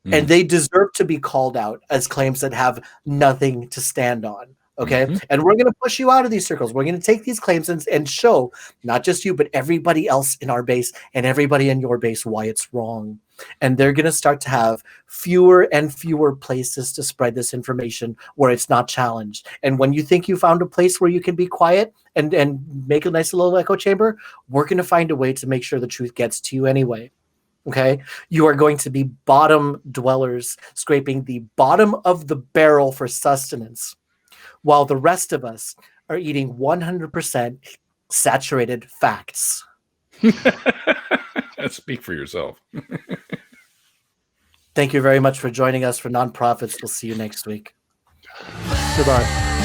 and they deserve to be called out as claims that have nothing to stand on. Okay. And we're going to push you out of these circles. We're going to take these claims and show not just you, but everybody else in our base and everybody in your base why it's wrong. And they're going to start to have fewer and fewer places to spread this information where it's not challenged. And when you think you found a place where you can be quiet and make a nice little echo chamber, we're going to find a way to make sure the truth gets to you anyway. Okay. You are going to be bottom dwellers, scraping the bottom of the barrel for sustenance, while the rest of us are eating 100% saturated facts. Speak for yourself. Thank you very much for joining us for Nonprofits. We'll see you next week. Goodbye.